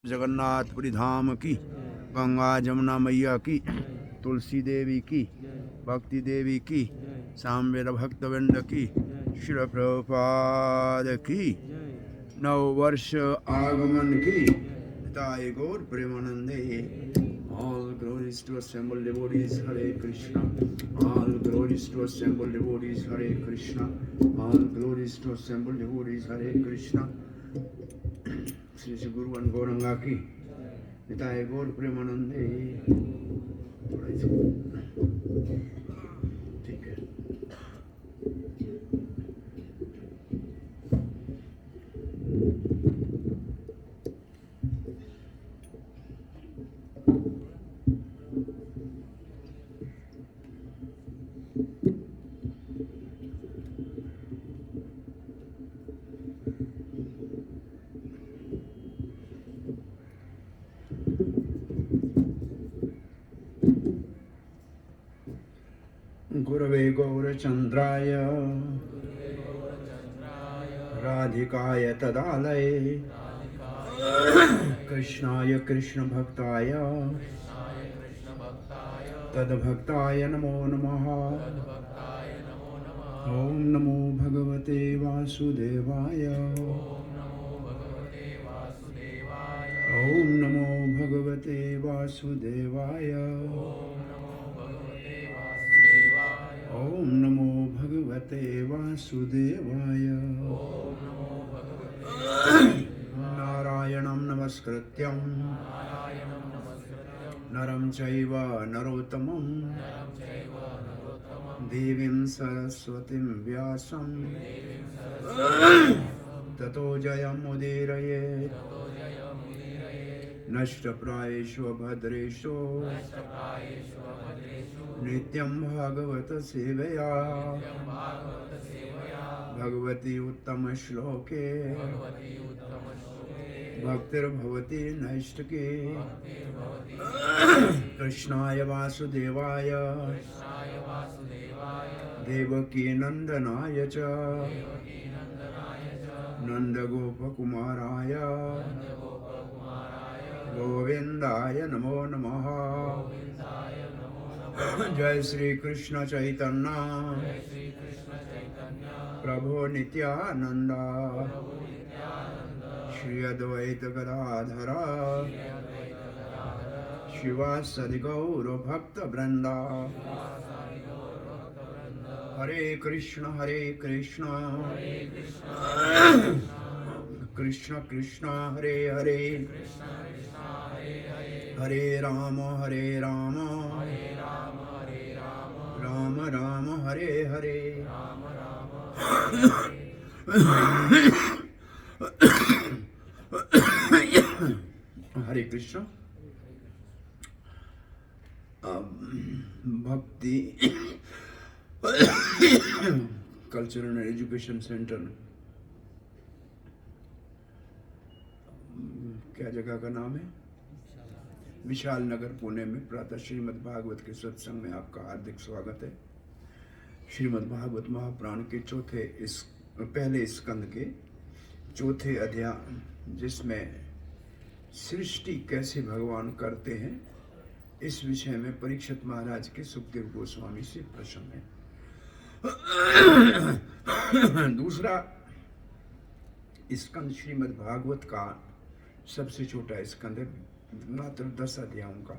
जगन्नाथपुरी धाम की, गंगा जमुना मैया की, तुलसी देवी की, भक्ति देवी की, सामवेद भक्तवृंद की, श्री प्रभुपाद की, नव वर्ष आगमन की, ताई गौर प्रेमानंदे। All glories to assembled devotees, Hare Krishna. All glories to assembled devotees, Hare Krishna. All glories to assembled devotees, Hare Krishna. Shri Shri गुरु गौरंगा की, निताय गौर प्रेमानंदे। ठीक है। गुरवे गौरचंद्राय राधिकाय तदालये कृष्णाय कृष्ण भक्ताय तद्भक्ताय नमो नमः। ओम नमो भगवते वासुदेवाय। ओम नमो भगवते वासुदेवाय। ओम नमो भगवते वासुदेवाय। नारायणं नमस्कृत्यं नरं चैव नरोत्तमं देवीं सरस्वतीं व्यासं ततो जयमुदीरयेत्। नष्टप्रायेषु भद्रेषु नित्यं भागवत सेवया भगवती उत्तम श्लोके भक्तिर्भवति नैष्ठिके। कृष्णाय वासुदेवाय देवकी नंदनाय च नंदगोपकुमाराय गोविंदाय नमो नमः। जय श्री कृष्ण चैतन्य प्रभु नित्यानंद श्री अद्वैत गदाधर शिवासदि गौर भक्त वृंदा। हरे कृष्ण कृष्ण कृष्ण हरे हरे हरे राम राम राम हरे हरे। हरे कृष्ण। भक्ति कल्चरल एंड एजुकेशन सेंटर, क्या जगह का नाम है? विशाल नगर पुणे में प्रातः श्रीमद् भागवत के सत्संग में आपका हार्दिक स्वागत है। श्रीमद् भागवत महापुराण के पहले स्कंद के चौथे अध्याय, जिसमें सृष्टि कैसे भगवान करते हैं, इस विषय में परीक्षित महाराज के सुखदेव गोस्वामी से प्रश्न है। दूसरा स्कंद श्रीमद् भागवत का सबसे छोटा स्कंद है, मात्र 10 अध्यायों का,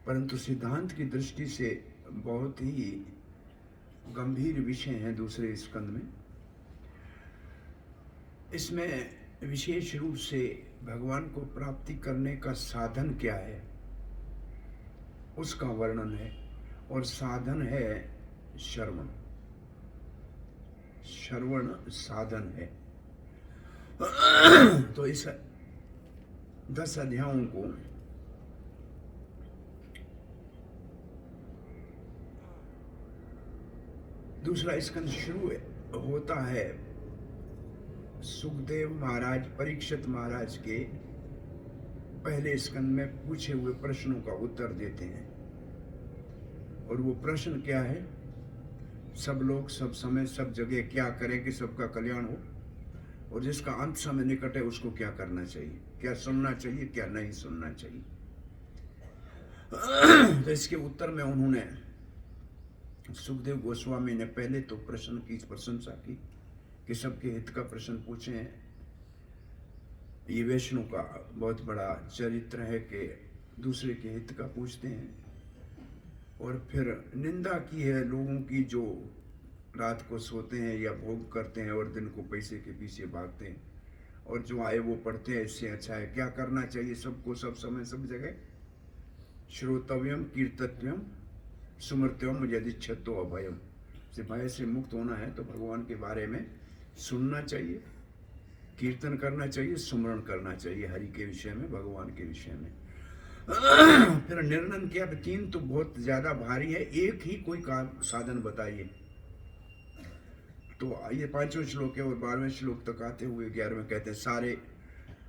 परंतु सिद्धांत की दृष्टि से बहुत ही गंभीर विषय है दूसरे स्कंद में। इसमें विशेष रूप से भगवान को प्राप्ति करने का साधन क्या है उसका वर्णन है, और साधन है श्रवण साधन है। तो इस 10 अध्यायों को दूसरा स्कंद शुरू होता है सुखदेव महाराज परीक्षित महाराज के पहले स्कंद में पूछे हुए प्रश्नों का उत्तर देते हैं। और वो प्रश्न क्या है? सब लोग सब समय सब जगह क्या करें कि सबका कल्याण हो। और जिसका अंत समय निकट है उसको क्या करना चाहिए, क्या सुनना चाहिए, क्या नहीं सुनना चाहिए। तो इसके उत्तर में उन्होंने, सुखदेव गोस्वामी ने पहले तो प्रश्न की प्रशंसा की कि सबके हित का प्रश्न पूछे। ये वैष्णव का बहुत बड़ा चरित्र है कि दूसरे के हित का पूछते हैं। और फिर निंदा की है लोगों की जो रात को सोते हैं या भोग करते हैं और दिन को पैसे के पीछे भागते हैं, और जो आए वो पढ़ते हैं। इससे अच्छा है क्या करना चाहिए सबको, सब समय सब जगह, श्रोतव्यम कीर्तव्यम सुमृत्यम यदिच्छतो अभयम। से भय से मुक्त होना है तो भगवान के बारे में सुनना चाहिए, कीर्तन करना चाहिए, सुमरण करना चाहिए हरि के विषय में, भगवान के विषय में। फिर निर्णय किया, तीन तो बहुत ज्यादा भारी है, एक ही कोई काम साधन बताइए। तो ये 5वें श्लोक है और 12वें श्लोक तक आते हुए 11वें कहते हैं,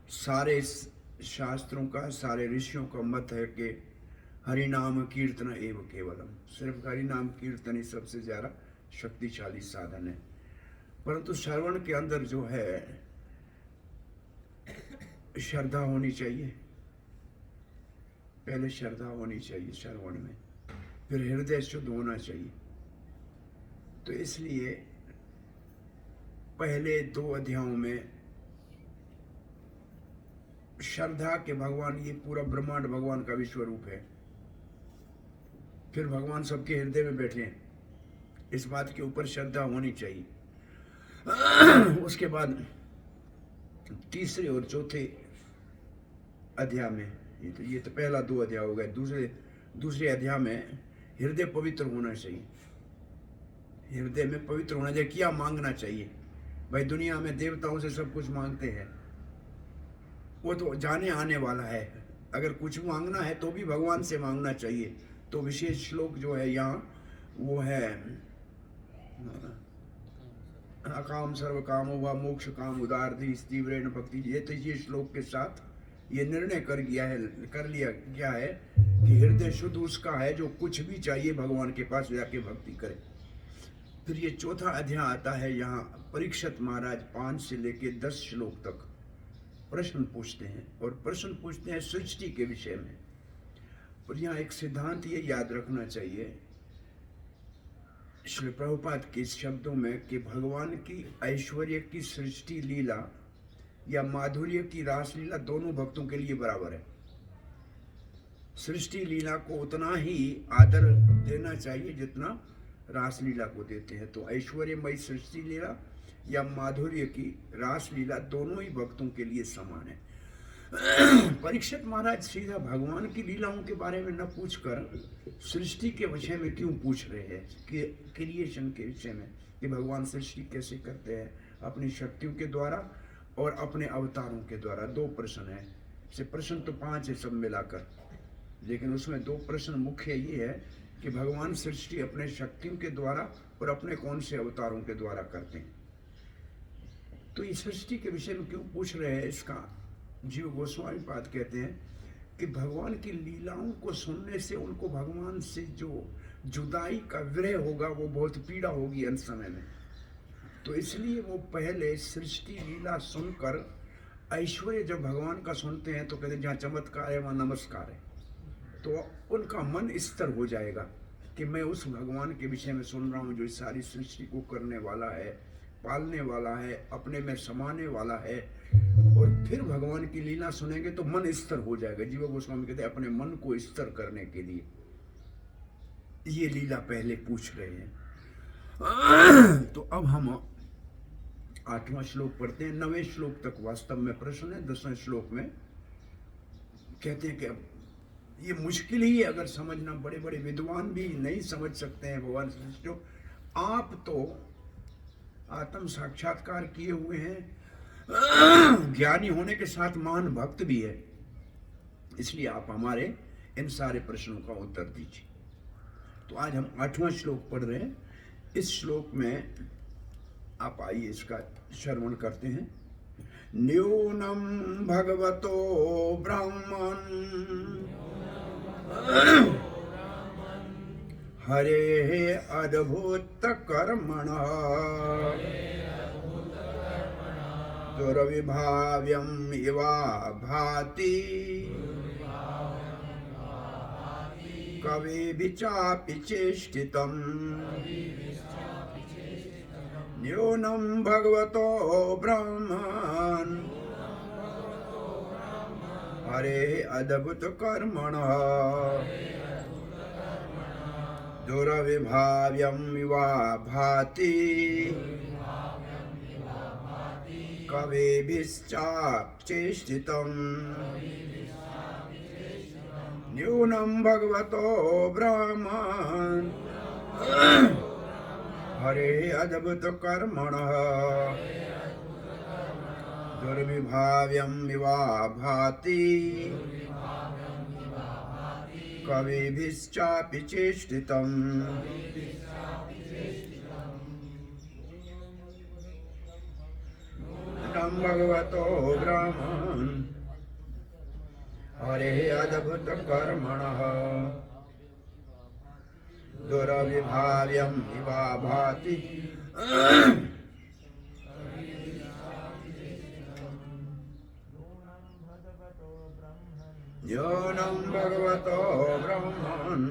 सारे शास्त्रों का, सारे ऋषियों का मत है कि हरि नाम कीर्तन एवं केवलम, सिर्फ हरि नाम कीर्तन ही सबसे ज्यादा शक्तिशाली साधन है। परंतु श्रवण के अंदर जो है श्रद्धा होनी चाहिए, पहले श्रद्धा होनी चाहिए श्रवण में, फिर हृदय शुद्ध होना चाहिए। तो इसलिए पहले 2 अध्यायों में श्रद्धा के भगवान, ये पूरा ब्रह्मांड भगवान का विश्व रूप है। फिर भगवान सबके हृदय में बैठे हैं, इस बात के ऊपर श्रद्धा होनी चाहिए। उसके बाद तीसरे और चौथे अध्याय में, ये तो पहला 2 अध्याय हो गए। दूसरे अध्याय में हृदय पवित्र होना चाहिए, हृदय में पवित्र होना चाहिए। क्या मांगना चाहिए भाई, दुनिया में देवताओं से सब कुछ मांगते हैं, वो तो जाने आने वाला है। अगर कुछ मांगना है तो भी भगवान से मांगना चाहिए। तो विशेष श्लोक जो है यहाँ वो है, अकाम सर्व काम व मोक्ष काम उदारधि तीव्रेण भक्ति। ये तो ये श्लोक के साथ ये निर्णय कर लिया गया है कि हृदय शुद्ध उसका है जो कुछ भी चाहिए भगवान के पास जाके भक्ति करे। फिर ये चौथा अध्याय आता है, यहाँ परीक्षित महाराज 5 से लेके 10 श्लोक तक प्रश्न पूछते हैं, और प्रश्न पूछते हैं सृष्टि के विषय में। और यहाँ एक सिद्धांत ये याद रखना चाहिए श्री प्रभुपाद के शब्दों में कि भगवान की ऐश्वर्य की सृष्टि लीला या माधुर्य की रासलीला दोनों भक्तों के लिए बराबर है। सृष्टि लीला को उतना ही आदर देना चाहिए जितना रासलीला को देते हैं। तो ऐश्वर्यमयी सृष्टि लीला या माधुर्य की रासलीला दोनों ही भक्तों के लिए समान है। परीक्षित महाराज सीधा भगवान की लीलाओं के बारे में न पूछकर सृष्टि के विषय में क्यों पूछ रहे हैं, कि क्रिएशन के विषय में, कि भगवान सृष्टि कैसे करते हैं, अपनी शक्तियों के द्वारा और अपने अवतारों के द्वारा। 2 प्रश्न है, से प्रश्न तो 5 है सब मिलाकर, लेकिन उसमें 2 प्रश्न मुख्य ये है कि भगवान सृष्टि अपने शक्तियों के द्वारा और अपने कौन से अवतारों के द्वारा करते हैं। तो इस सृष्टि के विषय में क्यों पूछ रहे हैं, इसका जीव गोस्वामी पाद कहते हैं कि भगवान की लीलाओं को सुनने से उनको भगवान से जो जुदाई का विरह होगा वो बहुत पीड़ा होगी अंत समय में। तो इसलिए वो पहले सृष्टि लीला सुनकर ऐश्वर्य जब भगवान का सुनते हैं तो कहते हैं जहाँ चमत्कार है वहाँ नमस्कार है। तो उनका मन स्थिर हो जाएगा कि मैं उस भगवान के विषय में सुन रहा हूँ जो इस सारी सृष्टि को करने वाला है, पालने वाला है, अपने में समाने वाला है। और फिर भगवान की लीला सुनेंगे तो मन स्थिर हो जाएगा। जीव गोस्वामी कहते हैं अपने मन को स्थिर करने के लिए ये लीला पहले पूछ रहे हैं। तो अब हम 8वां श्लोक पढ़ते हैं। 9वें श्लोक तक वास्तव में प्रश्न है। 10वें श्लोक में कहते हैं कि अब ये मुश्किल ही है अगर समझना, बड़े बड़े विद्वान भी नहीं समझ सकते हैं भगवान सृष्टि को। आप तो आत्म साक्षात्कार किए हुए हैं, ज्ञानी होने के साथ महान भक्त भी है, इसलिए आप हमारे इन सारे प्रश्नों का उत्तर दीजिए। तो आज हम 8वां श्लोक पढ़ रहे हैं। इस श्लोक में आप आइए इसका श्रवण करते हैं। न्यूनम भगवतो ब्राह्मण हरे अद्भुत कर्मण दुर्विभाव्यम् इवा भाति कविभिः चापि चेष्टितम् न्यूनं भगवतो ब्रह्मन् हरे अद्भुत कर्मणः दुर्विभाव्यम् इवा भाति कविभिश्चाप्यचेष्टितम् न्यूनं भगवतो ब्रह्मन् हरे अद्भुत कर्मणः दुर्विभाव्यम् इवा भाति कविभिश्चापि चेष्टितम् न्यूनं भगवतो ब्रह्मन् हरे अद्भुत कर्मणः दुर्विभाव्यम् इवा भाति न्यूनं भगवतो ब्रह्मन्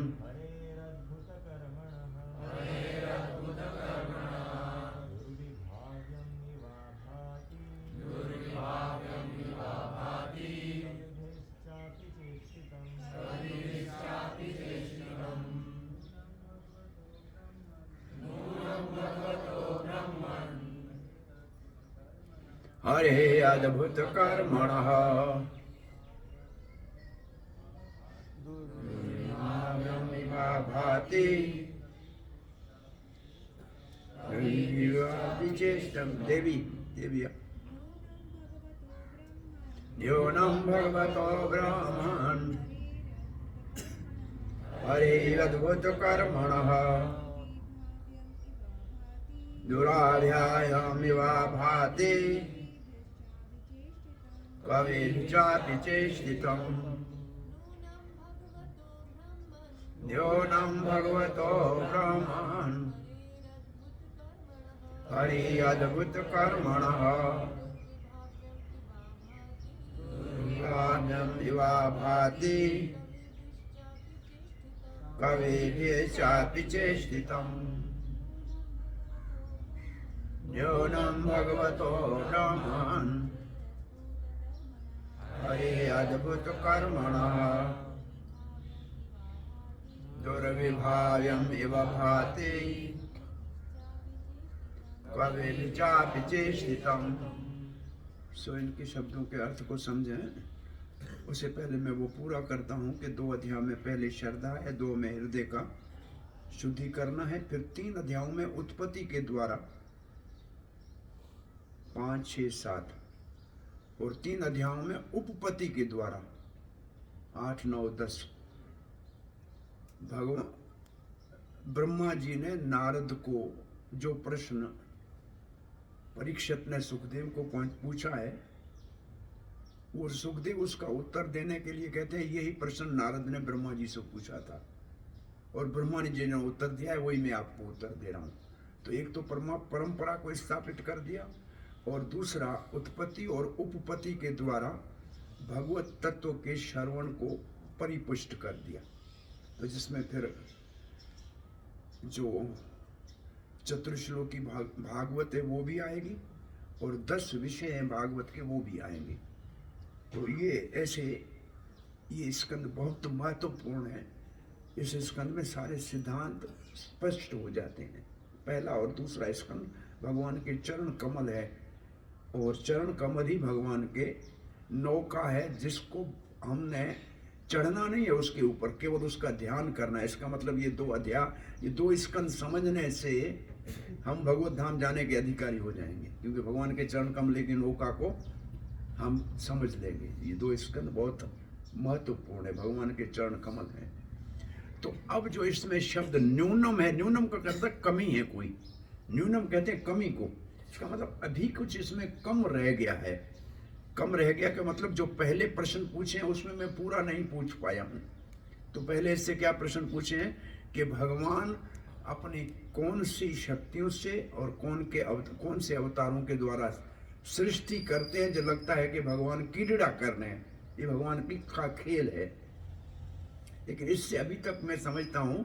हरे अद्भुत कर्मणः भाति विचेष्टं देवी देव्या न्यूनं भगवतो ब्रह्मन् हरे अद्भुत कर्मणः दुराध्यायमिव भाति कविश्चापि चेष्टितम् न्यूनं भगवतो ब्रह्मन् हरि अद्भुत कर्मणः दुराध्यायमिव भाति कविश्चापि चेष्टितम् न्यूनं भगवतो ब्रह्मन् हरे अद्भुत कर्मणः दुर्विभाव्यम् इव भाति कविश्चापि चेष्टितम्। सो इनके शब्दों के अर्थ को समझें। उससे पहले मैं वो पूरा करता हूँ कि 2 अध्याय में पहले श्रद्धा है, 2 में हृदय का शुद्धि करना है, फिर 3 अध्यायों में उत्पत्ति के द्वारा 5, 6, 7 और 3 अध्यायों में उपपत्ति के द्वारा 8, 9, 10 भगवान ब्रह्मा जी ने नारद को जो प्रश्न परीक्षित ने सुखदेव को पूछा है, वो सुखदेव उसका उत्तर देने के लिए कहते हैं यही प्रश्न नारद ने ब्रह्मा जी से पूछा था और ब्रह्मा जी ने उत्तर दिया है, वही मैं आपको उत्तर दे रहा हूँ। तो एक तो परंपरा को स्थापित कर दिया और दूसरा उत्पत्ति और उपपत्ति के द्वारा भगवत तत्व के श्रवण को परिपुष्ट कर दिया। तो जिसमें फिर जो चतुर्श्लोकी भागवत है वो भी आएगी और 10 विषय हैं भागवत के वो भी आएंगे। तो ये ऐसे ये स्कंद बहुत महत्वपूर्ण है। इस स्कंद में सारे सिद्धांत स्पष्ट हो जाते हैं। पहला और दूसरा स्कंद भगवान के चरण कमल है और चरण कमल ही भगवान के नौका है जिसको हमने चढ़ना नहीं है उसके ऊपर, केवल उसका ध्यान करना है। इसका मतलब ये 2 अध्याय, ये 2 स्कंद समझने से हम भगवत धाम जाने के अधिकारी हो जाएंगे, क्योंकि भगवान के चरण कमल की नौका को हम समझ लेंगे। ये 2 स्कंद बहुत महत्वपूर्ण है, भगवान के चरण कमल है। तो अब जो इसमें शब्द न्यूनम है, न्यूनम का मतलब कमी है कोई, न्यूनम कहते हैं कमी को। इसका मतलब अभी कुछ इसमें कम रह गया है। कम रह गया का मतलब जो पहले प्रश्न पूछे हैं उसमें मैं पूरा नहीं पूछ पाया हूँ। तो पहले इससे क्या प्रश्न पूछे हैं कि भगवान अपनी कौन सी शक्तियों से और कौन से अवतारों के द्वारा सृष्टि करते हैं जो लगता है कि भगवान क्रीड़ा कर रहे हैं, ये भगवान की का खेल है। लेकिन इससे अभी तक मैं समझता हूं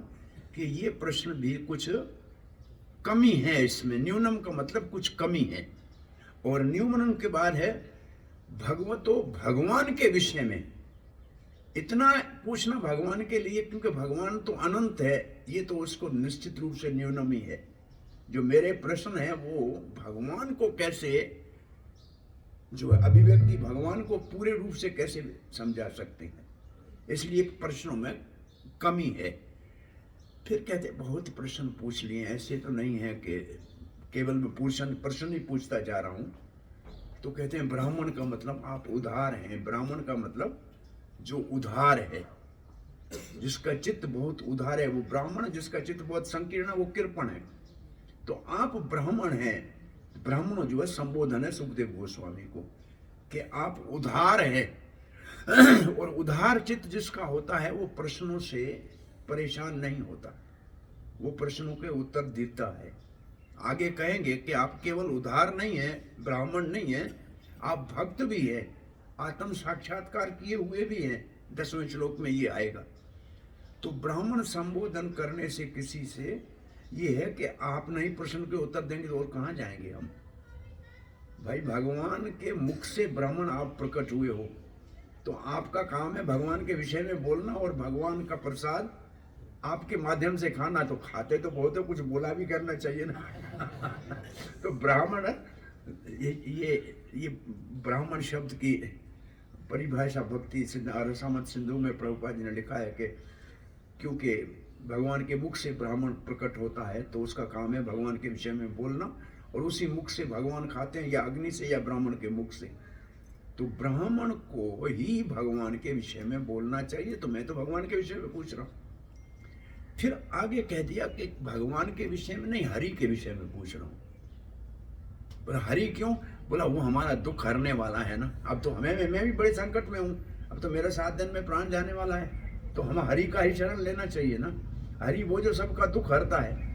कि ये प्रश्न भी कुछ कमी है इसमें। न्यूनम का मतलब कुछ कमी है, और न्यूनम के बाद है भगवतो, भगवान के विषय में इतना पूछना भगवान के लिए, क्योंकि भगवान तो अनंत है, ये तो उसको निश्चित रूप से न्यूनम ही है। जो मेरे प्रश्न है वो भगवान को कैसे, जो अभिव्यक्ति भगवान को पूरे रूप से कैसे समझा सकते हैं, इसलिए प्रश्नों में कमी है। फिर कहते बहुत प्रश्न पूछ लिए, ऐसे तो नहीं है कि केवल मैं प्रश्न ही पूछता जा रहा हूं। तो कहते हैं ब्राह्मण का मतलब आप उदार हैं, ब्राह्मण का मतलब जो उदार है, जिसका चित्त बहुत उदार है वो ब्राह्मण, जिसका चित्त बहुत संकीर्ण है वो कृपण है। तो आप ब्राह्मण हैं, ब्राह्मण जो है संबोधन है सुखदेव गोस्वामी को कि आप उदार हैं। और उदार चित्त जिसका होता है वो प्रश्नों से परेशान नहीं होता, वो प्रश्नों के उत्तर देता है। आगे कहेंगे कि आप केवल उदार नहीं है, ब्राह्मण नहीं है, आप भक्त भी है, आत्म साक्षात्कार किए हुए भी हैं, 10वें श्लोक में ये आएगा। तो ब्राह्मण संबोधन करने से किसी से ये है कि आप नहीं प्रश्न के उत्तर देंगे तो और कहाँ जाएंगे हम। भाई भगवान के मुख से ब्राह्मण आप प्रकट हुए हो, तो आपका काम है भगवान के विषय में बोलना और भगवान का प्रसाद आपके माध्यम से खाना। तो खाते तो बहुत है, कुछ बोला भी करना चाहिए ना। तो ब्राह्मण ये ब्राह्मण शब्द की परिभाषा भक्ति रसामत सिंधु में प्रभुपाद जी ने लिखा है कि क्योंकि भगवान के मुख से ब्राह्मण प्रकट होता है तो उसका काम है भगवान के विषय में बोलना, और उसी मुख से भगवान खाते हैं, या अग्नि से या ब्राह्मण के मुख से। तो ब्राह्मण को ही भगवान के विषय में बोलना चाहिए। तो मैं तो भगवान के विषय में पूछ रहा हूं। फिर आगे कह दिया कि भगवान के विषय में नहीं, हरि के विषय में पूछ रहा हूं। पर हरि क्यों? बोला वो हमारा दुख हरने वाला है ना। अब तो मैं भी बड़े संकट में हूं, अब तो मेरा 7 दिन में प्राण जाने वाला है, तो हम हरि का ही शरण लेना चाहिए ना। हरि वो जो सबका दुख हरता है।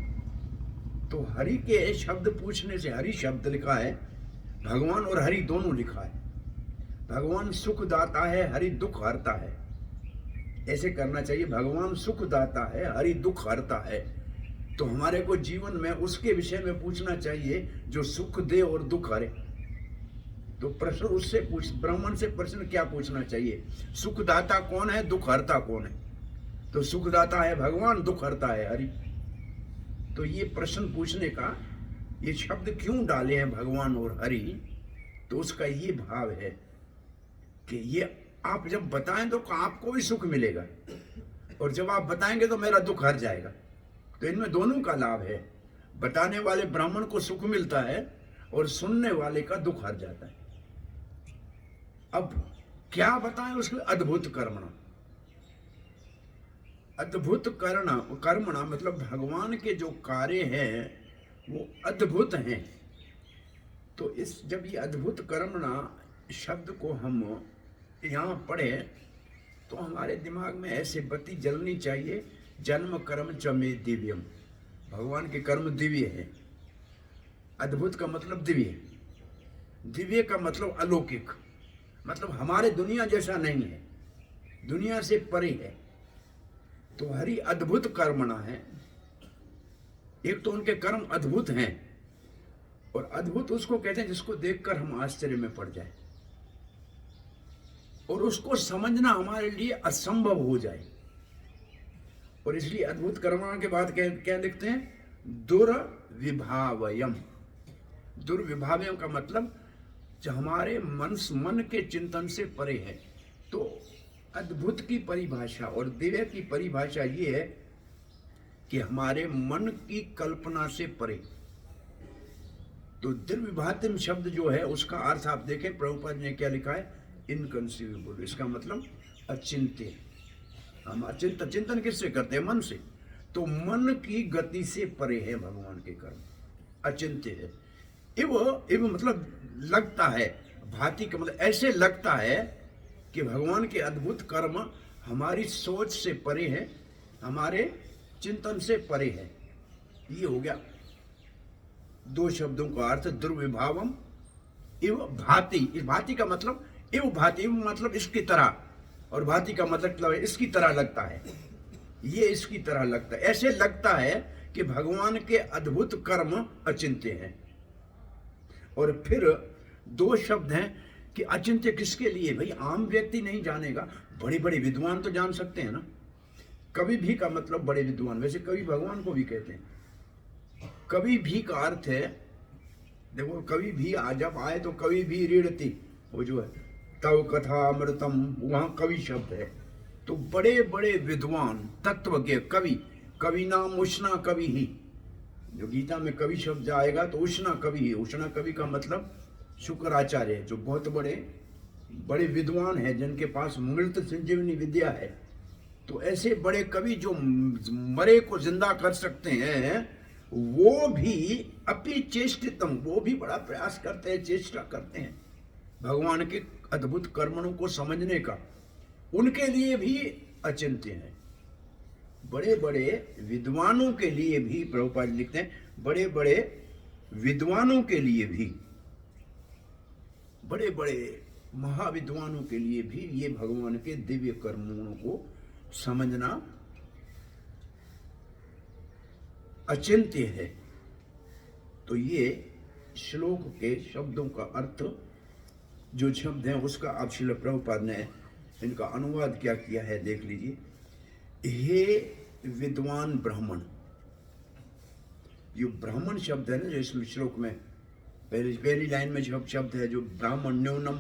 तो हरि के शब्द पूछने से, हरि शब्द लिखा है, भगवान और हरि दोनों लिखा है। भगवान सुख दाता है, हरि दुख हरता है, ऐसे करना चाहिए। भगवान सुख दाता है, हरि दुख हरता है। तो हमारे को जीवन में उसके विषय में पूछना चाहिए जो सुख दे और दुख हरे। तो प्रश्न उससे पूछ, ब्राह्मण से प्रश्न क्या पूछना चाहिए? सुखदाता कौन है, दुख हरता कौन है? तो सुखदाता है भगवान, दुख हरता है हरि। तो ये प्रश्न पूछने का ये शब्द क्यों डाले हैं भगवान और हरि? तो उसका ये भाव है कि ये आप जब बताएं तो आपको भी सुख मिलेगा, और जब आप बताएंगे तो मेरा दुख हर जाएगा। तो इनमें दोनों का लाभ है। बताने वाले ब्राह्मण को सुख मिलता है और सुनने वाले का दुख हर जाता है। अब क्या बताएं उसके? अद्भुत कर्मणा। अद्भुत कर्मणा मतलब भगवान के जो कार्य हैं वो अद्भुत हैं। तो इस जब ये अद्भुत कर्मणा शब्द को हम यहाँ पढ़े तो हमारे दिमाग में ऐसे बत्ती जलनी चाहिए, जन्म कर्म च मे दिव्यम। भगवान के कर्म दिव्य है। अद्भुत का मतलब दिव्य, दिव्य का मतलब अलौकिक, मतलब हमारे दुनिया जैसा नहीं है, दुनिया से परे है। तो हरि अद्भुत कर्मणा है। एक तो उनके कर्म अद्भुत हैं, और अद्भुत उसको कहते हैं जिसको देखकर हम आश्चर्य में पड़ जाए और उसको समझना हमारे लिए असंभव हो जाए। और इसलिए अद्भुत कर्मणा के बाद क्या लिखते हैं? दुर्विभावयम। दुर्विभावयम का मतलब जो हमारे मन के चिंतन से परे है। तो अद्भुत की परिभाषा और दिव्य की परिभाषा ये है कि हमारे मन की कल्पना से परे। तो दुर्विभाव्यम शब्द जो है उसका अर्थ आप देखें, प्रभुपाद ने क्या लिखा है? इनकंसीवेबल। इसका मतलब अचिंत्य। हम चिंतन किससे करते हैं? मन से। तो मन की गति से परे है भगवान के कर्म, अचिंत्य है। इव मतलब लगता है, भांति का मतलब ऐसे लगता है कि भगवान के अद्भुत कर्म हमारी सोच से परे है, हमारे चिंतन से परे है। ये हो गया 2 शब्दों का अर्थ, दुर्विभावम इव भांति, इस भांति का मतलब इव भांति, इव मतलब इसकी तरह, और भांति का मतलब इसकी तरह लगता है, ये इसकी तरह लगता है, ऐसे लगता है कि भगवान के अद्भुत कर्म अचिंत्य हैं। और फिर दो शब्द हैं कि अचिंत्य किसके लिए? भाई आम व्यक्ति नहीं जानेगा, बड़े बड़े विद्वान तो जान सकते हैं ना। कवि भी का मतलब बड़े विद्वान, वैसे कवि भगवान को भी कहते हैं। कवि भी का अर्थ है, देखो कवि भी जब आए तो कवि भी रीढ़ती, वो जो है तव कथा अमृतम, वहां कवि शब्द है। तो बड़े बड़े विद्वान तत्वज्ञ कवि, कवि नाम उष्णा कवि ही, जो गीता में कवि शब्द आएगा तो उष्णा कवि ही। उष्णा कवि का मतलब शुक्राचार्य, जो बहुत बड़े बड़े विद्वान हैं, जिनके पास मृत संजीवनी विद्या है। तो ऐसे बड़े कवि जो मरे को जिंदा कर सकते हैं, वो भी अपनी चेष्टितम, वो भी बड़ा प्रयास करते हैं, चेष्टा करते हैं भगवान के अद्भुत कर्मों को समझने का। उनके लिए भी अचिंत्य है। बड़े बड़े विद्वानों के लिए भी, प्रभुपाद लिखते हैं, बड़े बड़े विद्वानों के लिए भी, बड़े बड़े महाविद्वानों के लिए भी ये भगवान के दिव्य कर्मों को समझना अचिंत्य है। तो ये श्लोक के शब्दों का अर्थ, जो शब्द हैं उसका अब श्रील प्रभुपाद ने इनका अनुवाद क्या किया है, देख लीजिए। हे विद्वान ब्राह्मण, ये ब्राह्मण शब्द है ना, जो इस श्लोक में पहली लाइन में जो शब्द है, जो ब्राह्मण, न्यूनम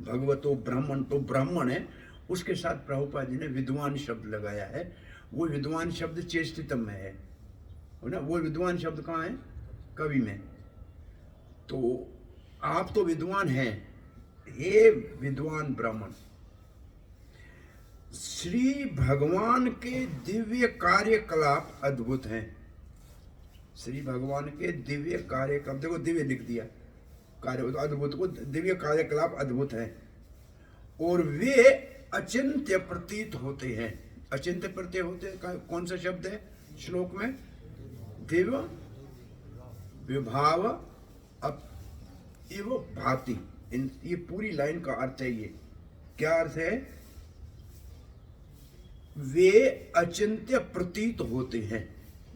भगवतो ब्राह्मण, तो ब्राह्मण है, उसके साथ प्रभुपाद जी ने विद्वान शब्द लगाया है। वो विद्वान शब्द चेष्टितम में है ना, वो विद्वान शब्द कहाँ है? कवि में। तो आप तो विद्वान हैं, हे विद्वान ब्राह्मण, श्री भगवान के दिव्य कार्यकलाप अद्भुत हैं। श्री भगवान के दिव्य कार्यकलाप, देखो दिव्य लिख दिया, कार्य अद्भुत को, दिव्य कार्यकलाप अद्भुत है, और वे अचिंत्य प्रतीत होते हैं। अचिंत्य प्रतीत होते हैं, कौन सा शब्द है श्लोक में? दिव्य विभाव इव भाति। ये पूरी लाइन का अर्थ है। ये क्या अर्थ है? वे अचिंत्य प्रतीत होते हैं,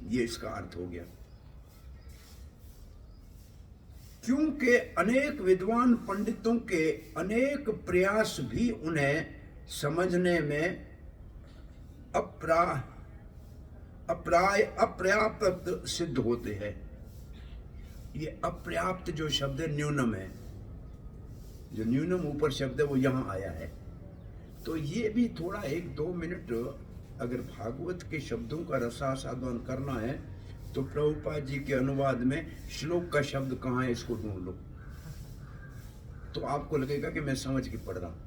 ये इसका अर्थ हो गया। क्योंकि अनेक विद्वान पंडितों के अनेक प्रयास भी उन्हें समझने में अपर्याप्त सिद्ध होते हैं। ये अपर्याप्त जो शब्द है, न्यूनम है, जो न्यूनम ऊपर शब्द है वो यहां आया है। तो ये भी थोड़ा 1-2 मिनट अगर भागवत के शब्दों का रसास्वादन करना है तो प्रभुपाद जी के अनुवाद में श्लोक का शब्द कहाँ है, इसको ढूंढ लो, तो आपको लगेगा कि मैं समझ के पढ़ रहा हूं।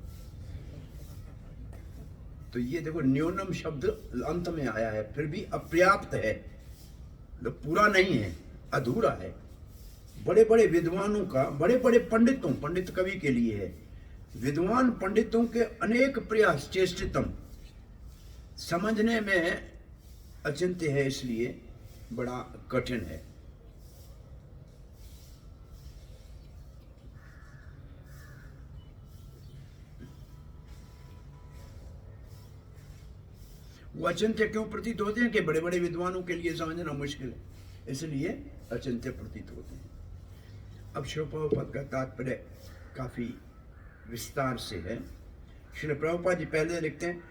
तो ये देखो, न्यूनम शब्द अंत में आया है, फिर भी अपर्याप्त है, मतलब पूरा नहीं है, अधूरा है। बड़े बड़े विद्वानों का, बड़े बड़े पंडितों, पंडित कवि के लिए है, विद्वान पंडितों के अनेक प्रयास, चेष्टितम, समझने में अचिंत्य है, इसलिए बड़ा कठिन है। वो अचिंत्य क्यों प्रतीत होते हैं? कि बड़े बड़े विद्वानों के लिए समझना मुश्किल है, इसलिए अचिंत्य प्रतीत होते हैं। अब श्री प्रभुपाद का तात्पर्य काफी विस्तार से है। श्री प्रभुपाद जी पहले लिखते हैं,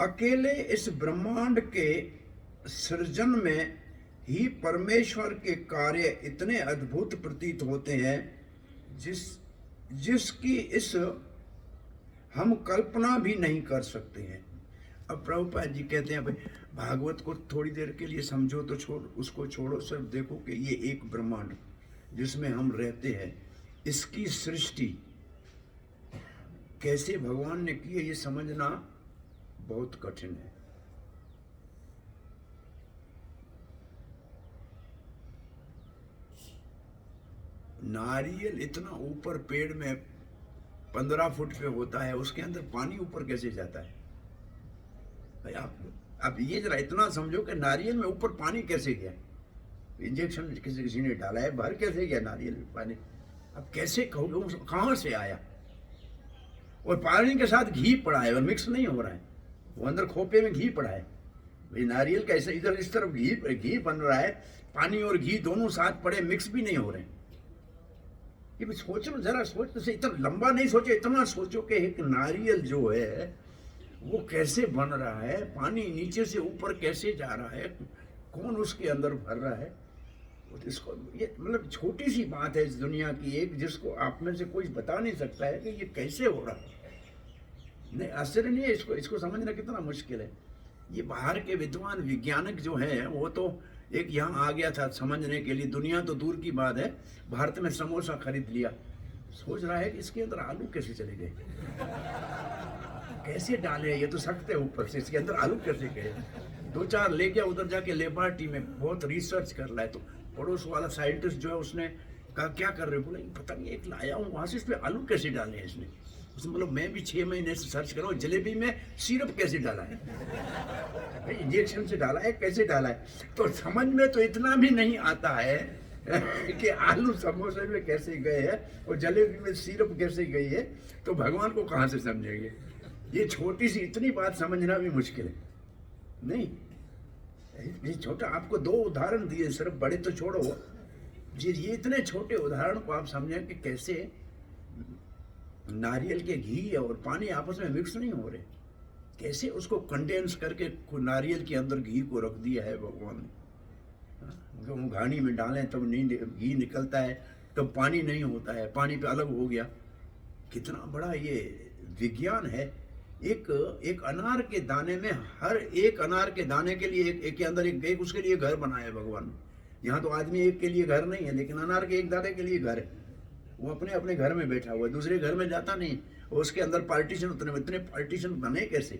अकेले इस ब्रह्मांड के सृजन में ही परमेश्वर के कार्य इतने अद्भुत प्रतीत होते हैं जिसकी इस हम कल्पना भी नहीं कर सकते हैं। अब प्रभुपाद जी कहते हैं, भाई भागवत को थोड़ी देर के लिए समझो तो उसको छोड़ो, सिर्फ देखो कि ये एक ब्रह्मांड जिसमें हम रहते हैं, इसकी सृष्टि कैसे भगवान ने की है, ये समझना बहुत कठिन है। नारियल इतना ऊपर पेड़ में 15 फुट पे होता है, उसके अंदर पानी ऊपर कैसे जाता है? भाई आप ये जरा इतना समझो कि नारियल में ऊपर पानी कैसे गया? इंजेक्शन किसी ने डाला है, बाहर कैसे गया नारियल में पानी? अब कैसे कहोगे वो कहाँ से आया? और पानी के साथ घी पड़ा है और मिक्स नहीं हो रहा है, वो अंदर खोपे में घी पड़ा है। भाई नारियल कैसे, इधर इस तरफ घी बन रहा है, पानी और घी दोनों साथ पड़े, मिक्स भी नहीं हो रहे। ये भी सोचो जरा, सोच से इतना लंबा नहीं सोचो, इतना सोचो कि एक नारियल जो है वो कैसे बन रहा है, पानी नीचे से ऊपर कैसे जा रहा है, कौन उसके अंदर भर रहा है। इसको ये मतलब छोटी सी बात है इस दुनिया की एक, जिसको आप में से कोई बता नहीं सकता है कि ये कैसे हो रहा है। नहीं, आश्चर्य नहीं है, इसको समझना कितना मुश्किल है। ये बाहर के विद्वान वैज्ञानिक जो हैं वो तो एक यहाँ आ गया था समझने के लिए, दुनिया तो दूर की बात है, भारत में समोसा खरीद लिया, सोच रहा है कि इसके अंदर आलू कैसे चले गए, कैसे डाले, ये तो सख्त है ऊपर से, इसके अंदर आलू कैसे गए। 2-4 ले गया, उधर जाके लेबोरेटरी में बहुत रिसर्च कर रहा है, तो पड़ोस वाला साइंटिस्ट जो है उसने कहा क्या कर रहे हो, बोला पता नहीं एक लाया हूँ वहाँ से, इस पर आलू कैसे डाले हैं इसने। उसने बोला मैं भी 6 महीने से सर्च कर रहा हूँ, जलेबी में सिरप कैसे डाला है, इंजेक्शन से डाला है, कैसे डाला है। तो समझ में तो इतना भी नहीं आता है कि आलू समोसे में कैसे गए हैं और जलेबी में सिरप कैसे गई है, तो भगवान को कहाँ से समझेंगे। ये छोटी सी इतनी बात समझना भी मुश्किल है। नहीं, ये छोटा, आपको 2 उदाहरण दिए सिर्फ, बड़े तो छोड़ो, ये इतने छोटे उदाहरण को आप समझें कि कैसे नारियल के घी और पानी आपस में मिक्स नहीं हो रहे, कैसे उसको कंडेंस करके नारियल के अंदर घी को रख दिया है भगवान ने। जो घानी में डालें तब नहीं घी निकलता है, तब पानी नहीं होता है, पानी पे अलग हो गया। कितना बड़ा ये विज्ञान है। एक अनार के दाने में, हर एक अनार के दाने के लिए एक के अंदर एक उसके लिए घर बनाया है भगवान ने। यहाँ तो आदमी एक के लिए घर नहीं है, लेकिन अनार के एक दाने के लिए घर है। वो अपने अपने घर में बैठा हुआ है, दूसरे घर में जाता नहीं, उसके अंदर पार्टीशन, उतने पार्टीशन बने कैसे।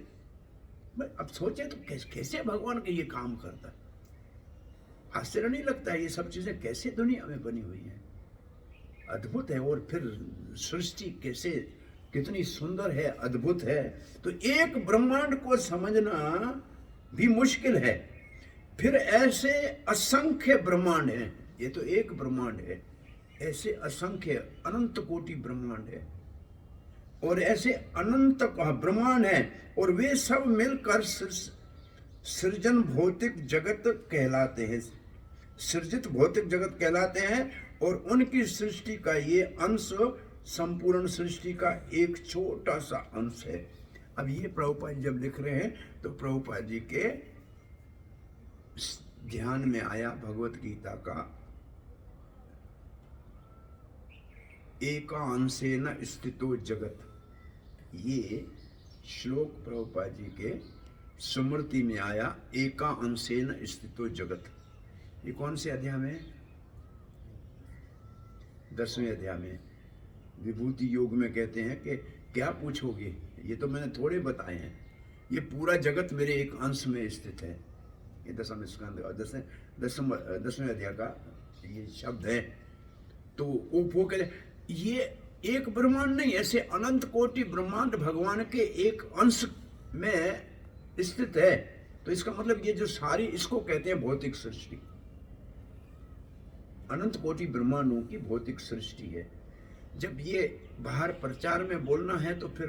अब सोचे तो कैसे भगवान के ये काम करता है। आश्चर्य नहीं लगता है ये सब चीजें कैसे दुनिया में बनी हुई है, अद्भुत है। और फिर सृष्टि कैसे कितनी सुंदर है, अद्भुत है। तो एक ब्रह्मांड को समझना भी मुश्किल है, फिर ऐसे असंख्य ब्रह्मांड हैं। ये तो एक ब्रह्मांड है, ऐसे असंख्य अनंत कोटि ब्रह्मांड है, और ऐसे अनंत ब्रह्मांड है, और वे सब मिलकर सृजन भौतिक जगत कहलाते हैं, सृजित भौतिक जगत कहलाते हैं। और उनकी सृष्टि का ये अंश संपूर्ण सृष्टि का एक छोटा सा अंश है। अब ये प्रभुपाद जी जब लिख रहे हैं तो प्रभुपाद जी के ध्यान में आया भगवत गीता का एकांशेन स्थितो जगत, ये श्लोक प्रभुपाद जी के स्मृति में आया, एकांशेन स्थितो जगत। ये कौन से अध्याय में? 10वें अध्याय में। विभूति योग में कहते हैं कि क्या पूछोगे, ये तो मैंने थोड़े बताए हैं, ये पूरा जगत मेरे एक अंश में स्थित है। ये 10वें स्कंद 10वें अध्याय का ये शब्द है। तो वो कहते ये एक ब्रह्मांड नहीं, ऐसे अनंत कोटि ब्रह्मांड भगवान के एक अंश में स्थित है। तो इसका मतलब ये जो सारी, इसको कहते हैं भौतिक सृष्टि, अनंत कोटि ब्रह्मांडों की भौतिक सृष्टि है। जब ये बाहर प्रचार में बोलना है तो फिर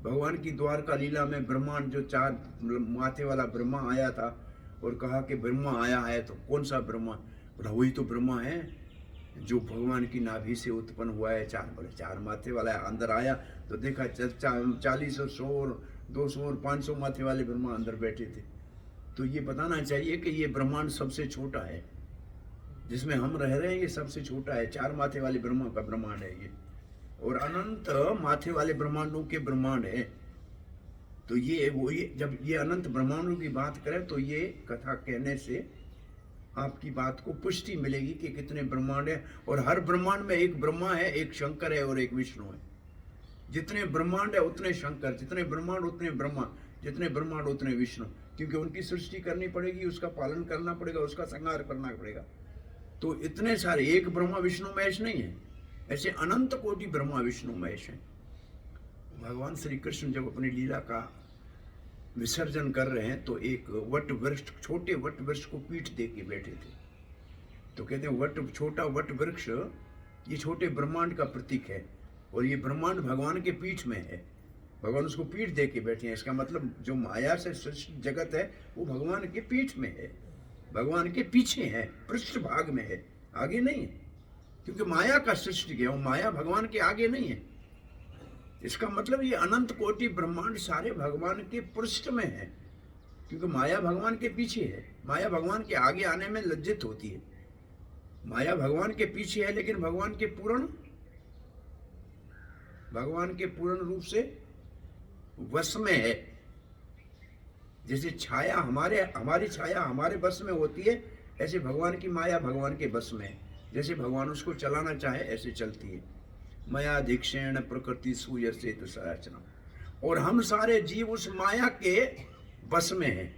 भगवान की द्वारका लीला में ब्रह्मांड जो 4 माथे वाला ब्रह्मा आया था और कहा कि ब्रह्मा आया है, तो कौन सा ब्रह्मा? बोला वही तो ब्रह्मा है जो भगवान की नाभि से उत्पन्न हुआ है। 4 माथे वाला है। अंदर आया तो देखा 40 और 100 और 200 और 500 माथे वाले ब्रह्मा अंदर बैठे थे। तो ये बताना चाहिए कि ये ब्रह्मांड सबसे छोटा है, जिसमें हम रह रहे हैं ये सबसे छोटा है। 4 माथे वाले ब्रह्मा का ब्रह्मांड है ये, और अनंत माथे वाले ब्रह्मांडों के ब्रह्मांड है। तो ये जब ये अनंत ब्रह्मांडों की बात करें तो ये कथा कहने से आपकी बात को पुष्टि मिलेगी कि कितने ब्रह्मांड है, और हर ब्रह्मांड में एक ब्रह्मा है, एक शंकर है और एक विष्णु है। जितने ब्रह्मांड है उतने शंकर, जितने ब्रह्मांड उतने ब्रह्मा, जितने ब्रह्मांड उतने विष्णु, क्योंकि उनकी सृष्टि करनी पड़ेगी, उसका पालन करना पड़ेगा, उसका संहार करना पड़ेगा। तो इतने सारे, एक ब्रह्मा विष्णु महेश नहीं है, ऐसे अनंत कोटि ब्रह्मा विष्णु महेश हैं। भगवान श्री कृष्ण जब अपनी लीला का विसर्जन कर रहे हैं तो एक वट वृक्ष, छोटे वट वृक्ष को पीठ दे के बैठे थे। तो कहते हैं छोटा वट वृक्ष ये छोटे ब्रह्मांड का प्रतीक है, और ये ब्रह्मांड भगवान के पीठ में है, भगवान उसको पीठ दे के बैठे हैं। इसका मतलब जो माया से सृष्टि जगत है वो भगवान के पीठ में है, भगवान के पीछे है, पृष्ठ भाग में है, आगे नहीं है, क्योंकि माया का सृष्टि है, वो माया भगवान के आगे नहीं है। इसका मतलब ये अनंत कोटि ब्रह्मांड सारे भगवान के पृष्ठ में है, क्योंकि माया भगवान के पीछे है। माया भगवान के आगे आने में लज्जित होती है। माया भगवान के पीछे है, लेकिन भगवान के पूर्ण रूप से वश में है। जैसे छाया हमारी छाया हमारे वश में होती है, ऐसे भगवान की माया भगवान के वश में है। जैसे भगवान उसको चलाना चाहे ऐसे चलती है। माया दीक्षेण प्रकृति सूयसे तो सराचना, और हम सारे जीव उस माया के बस में हैं।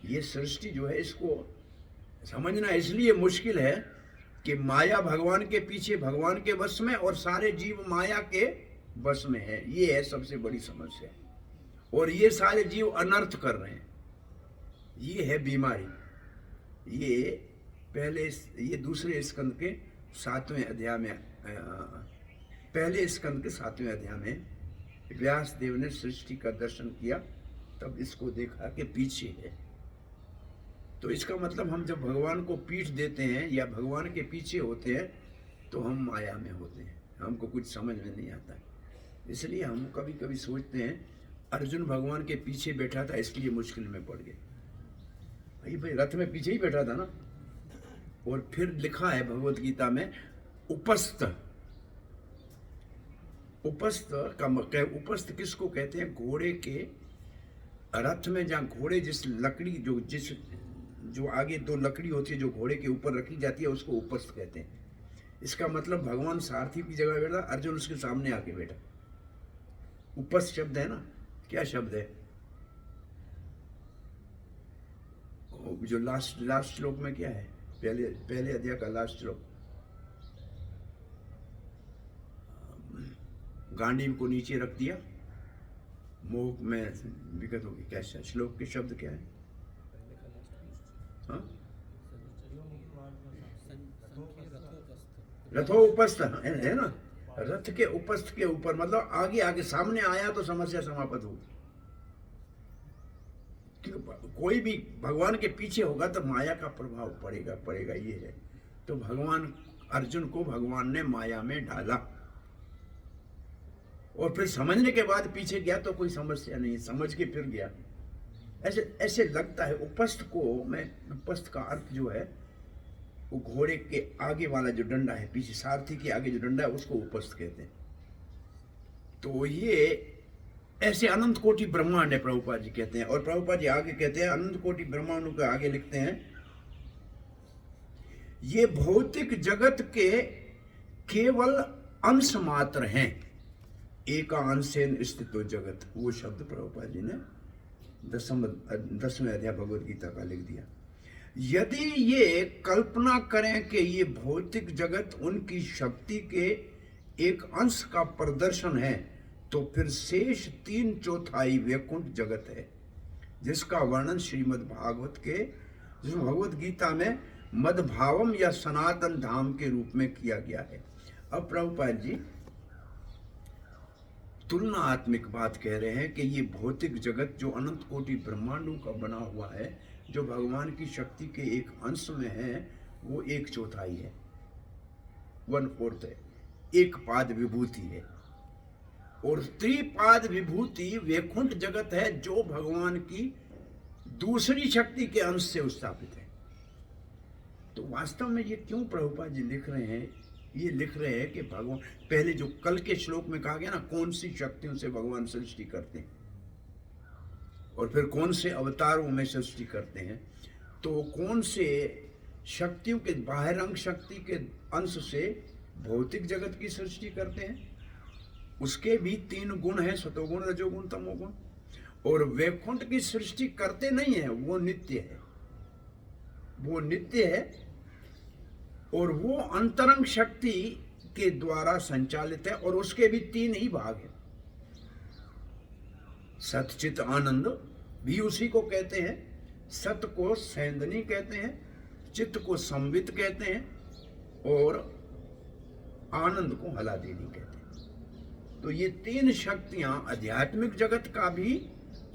ये सृष्टि जो है, इसको समझना इसलिए मुश्किल है कि माया भगवान के पीछे भगवान के बस में, और सारे जीव माया के बस में है। ये है सबसे बड़ी समस्या, और ये सारे जीव अनर्थ कर रहे हैं। ये है बीमारी। ये दूसरे स्कंद के 7वें अध्याय में, पहले स्कंद के 7वें अध्याय में व्यास देव ने सृष्टि का दर्शन किया, तब इसको देखा कि पीछे है। तो इसका मतलब हम जब भगवान को पीठ देते हैं या भगवान के पीछे होते हैं तो हम माया में होते हैं, हमको कुछ समझ में नहीं आता। इसलिए हम कभी कभी सोचते हैं अर्जुन भगवान के पीछे बैठा था इसलिए मुश्किल में पड़ गए। भाई रथ में पीछे ही बैठा था ना। और फिर लिखा है भगवत गीता में उपस्थ उपस्थ किसको कहते हैं? घोड़े के रथ में जहाँ घोड़े जिस लकड़ी जो आगे 2 लकड़ी होती है जो घोड़े के ऊपर रखी जाती है उसको उपस्थ कहते हैं। इसका मतलब भगवान सारथी की जगह बैठा, अर्जुन उसके सामने आके बैठा। उपस्थ शब्द है ना, क्या शब्द है? जो लास्ट श्लोक में क्या है? पहले अध्याय का लास्ट श्लोक, गांडीव को नीचे रख दिया, मोह में विगत होगी। क्या श्लोक के शब्द क्या है? हाँ? रथोपस्थ है ना, रथ के उपस्थ के ऊपर, मतलब आगे सामने आया तो समस्या समाप्त होगी। क्योंकि कोई भी भगवान के पीछे होगा तो माया का प्रभाव पड़ेगा। ये है। तो भगवान अर्जुन को भगवान ने माया में डाला, और फिर समझने के बाद पीछे गया तो कोई समस्या नहीं, समझ के फिर गया। ऐसे लगता है। उपस्थ का अर्थ जो है वो घोड़े के आगे वाला जो डंडा है, पीछे सारथी के आगे जो डंडा है उसको उपस्थ कहते हैं। तो ये ऐसे अनंत कोटि ब्रह्मांड है, प्रभुपाद जी कहते हैं। और प्रभुपाद जी आगे कहते हैं, अनंत कोटि ब्रह्मांडों के आगे लिखते हैं, ये भौतिक जगत के केवल अंश मात्र हैं। एकांशेन स्थितो जगत, वो शब्द प्रभुपाद जी ने 10वें अध्याय भगवद गीता का लिख दिया। यदि ये कल्पना करें कि ये भौतिक जगत उनकी शक्ति के एक अंश का प्रदर्शन है, तो फिर शेष 3/4 वैकुंठ जगत है, जिसका वर्णन श्रीमद् भागवत के जिसमें भगवत गीता में मदभावम या सनातन धाम के रूप में किया गया है। अब प्रभुपाद जी तुलनात्मक बात कह रहे हैं कि ये भौतिक जगत जो अनंत कोटि ब्रह्मांडों का बना हुआ है, जो भगवान की शक्ति के एक अंश में है, वो 1/4 है, 1/4 है, 1 पाद विभूति है। और 3 पाद विभूति वैकुंठ जगत है, जो भगवान की दूसरी शक्ति के अंश से स्थापित है। तो वास्तव में ये क्यों प्रभुपाद जी लिख रहे हैं? ये लिख रहे हैं कि भगवान, पहले जो कल के श्लोक में कहा गया ना, कौन सी शक्तियों से भगवान सृष्टि करते हैं और फिर कौन से अवतारों में सृष्टि करते हैं, तो कौन से शक्तियों के बाह्यंग शक्ति के अंश से भौतिक जगत की सृष्टि करते हैं। उसके भी 3 गुण हैं, सतोगुण, रजोगुण, तमोगुण। और वैकुंठ की सृष्टि करते नहीं है, वो नित्य है, वो नित्य है, और वो अंतरंग शक्ति के द्वारा संचालित है, और उसके भी 3 ही भाग हैं। सत चित आनंद भी उसी को कहते हैं। सत को सैंदनी कहते हैं, चित्त को संवित कहते हैं, और आनंद को हलादेनी कहते हैं। तो ये तीन शक्तियां आध्यात्मिक जगत का भी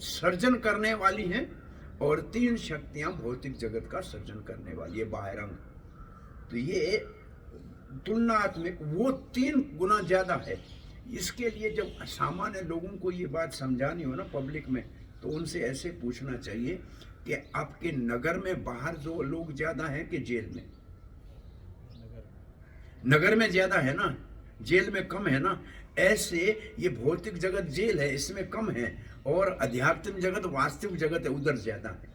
सर्जन करने वाली हैं और तीन शक्तियां भौतिक जगत का सर्जन करने वाली है, बाह्यरंग। तो ये तुलनात्मक वो 3 गुना ज्यादा है। इसके लिए जब सामान्य लोगों को ये बात समझानी हो ना पब्लिक में, तो उनसे ऐसे पूछना चाहिए कि आपके नगर में बाहर जो लोग ज्यादा हैं कि जेल में? नगर में ज्यादा है ना, जेल में कम है ना। ऐसे ये भौतिक जगत जेल है, इसमें कम है, और अध्यात्मिक जगत वास्तविक जगत है, उधर ज्यादा है।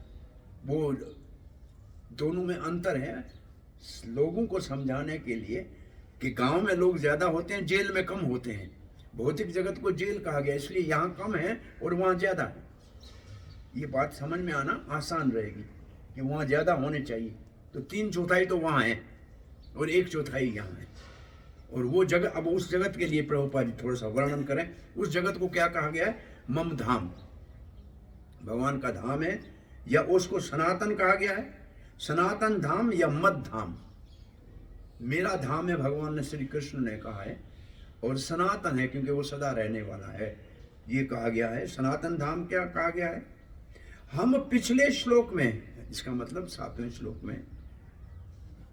वो दोनों में अंतर है लोगों को समझाने के लिए कि गांव में लोग ज्यादा होते हैं, जेल में कम होते हैं। भौतिक जगत को जेल कहा गया, इसलिए यहाँ कम है और वहाँ ज्यादा है। ये बात समझ में आना आसान रहेगी कि वहाँ ज्यादा होने चाहिए। तो 3/4 तो वहाँ है और 1/4 यहाँ है। और वो जगह, अब उस जगत के लिए प्रभुपाद जी थोड़ा सा वर्णन करें। उस जगत को क्या कहा गया है? मम धाम, भगवान का धाम है, या उसको सनातन कहा गया है। सनातन धाम या मद धाम, मेरा धाम है भगवान ने, श्री कृष्ण ने कहा है, और सनातन है क्योंकि वो सदा रहने वाला है, ये कहा गया है। सनातन धाम क्या कहा गया है? हम पिछले श्लोक में, इसका मतलब 7वें श्लोक में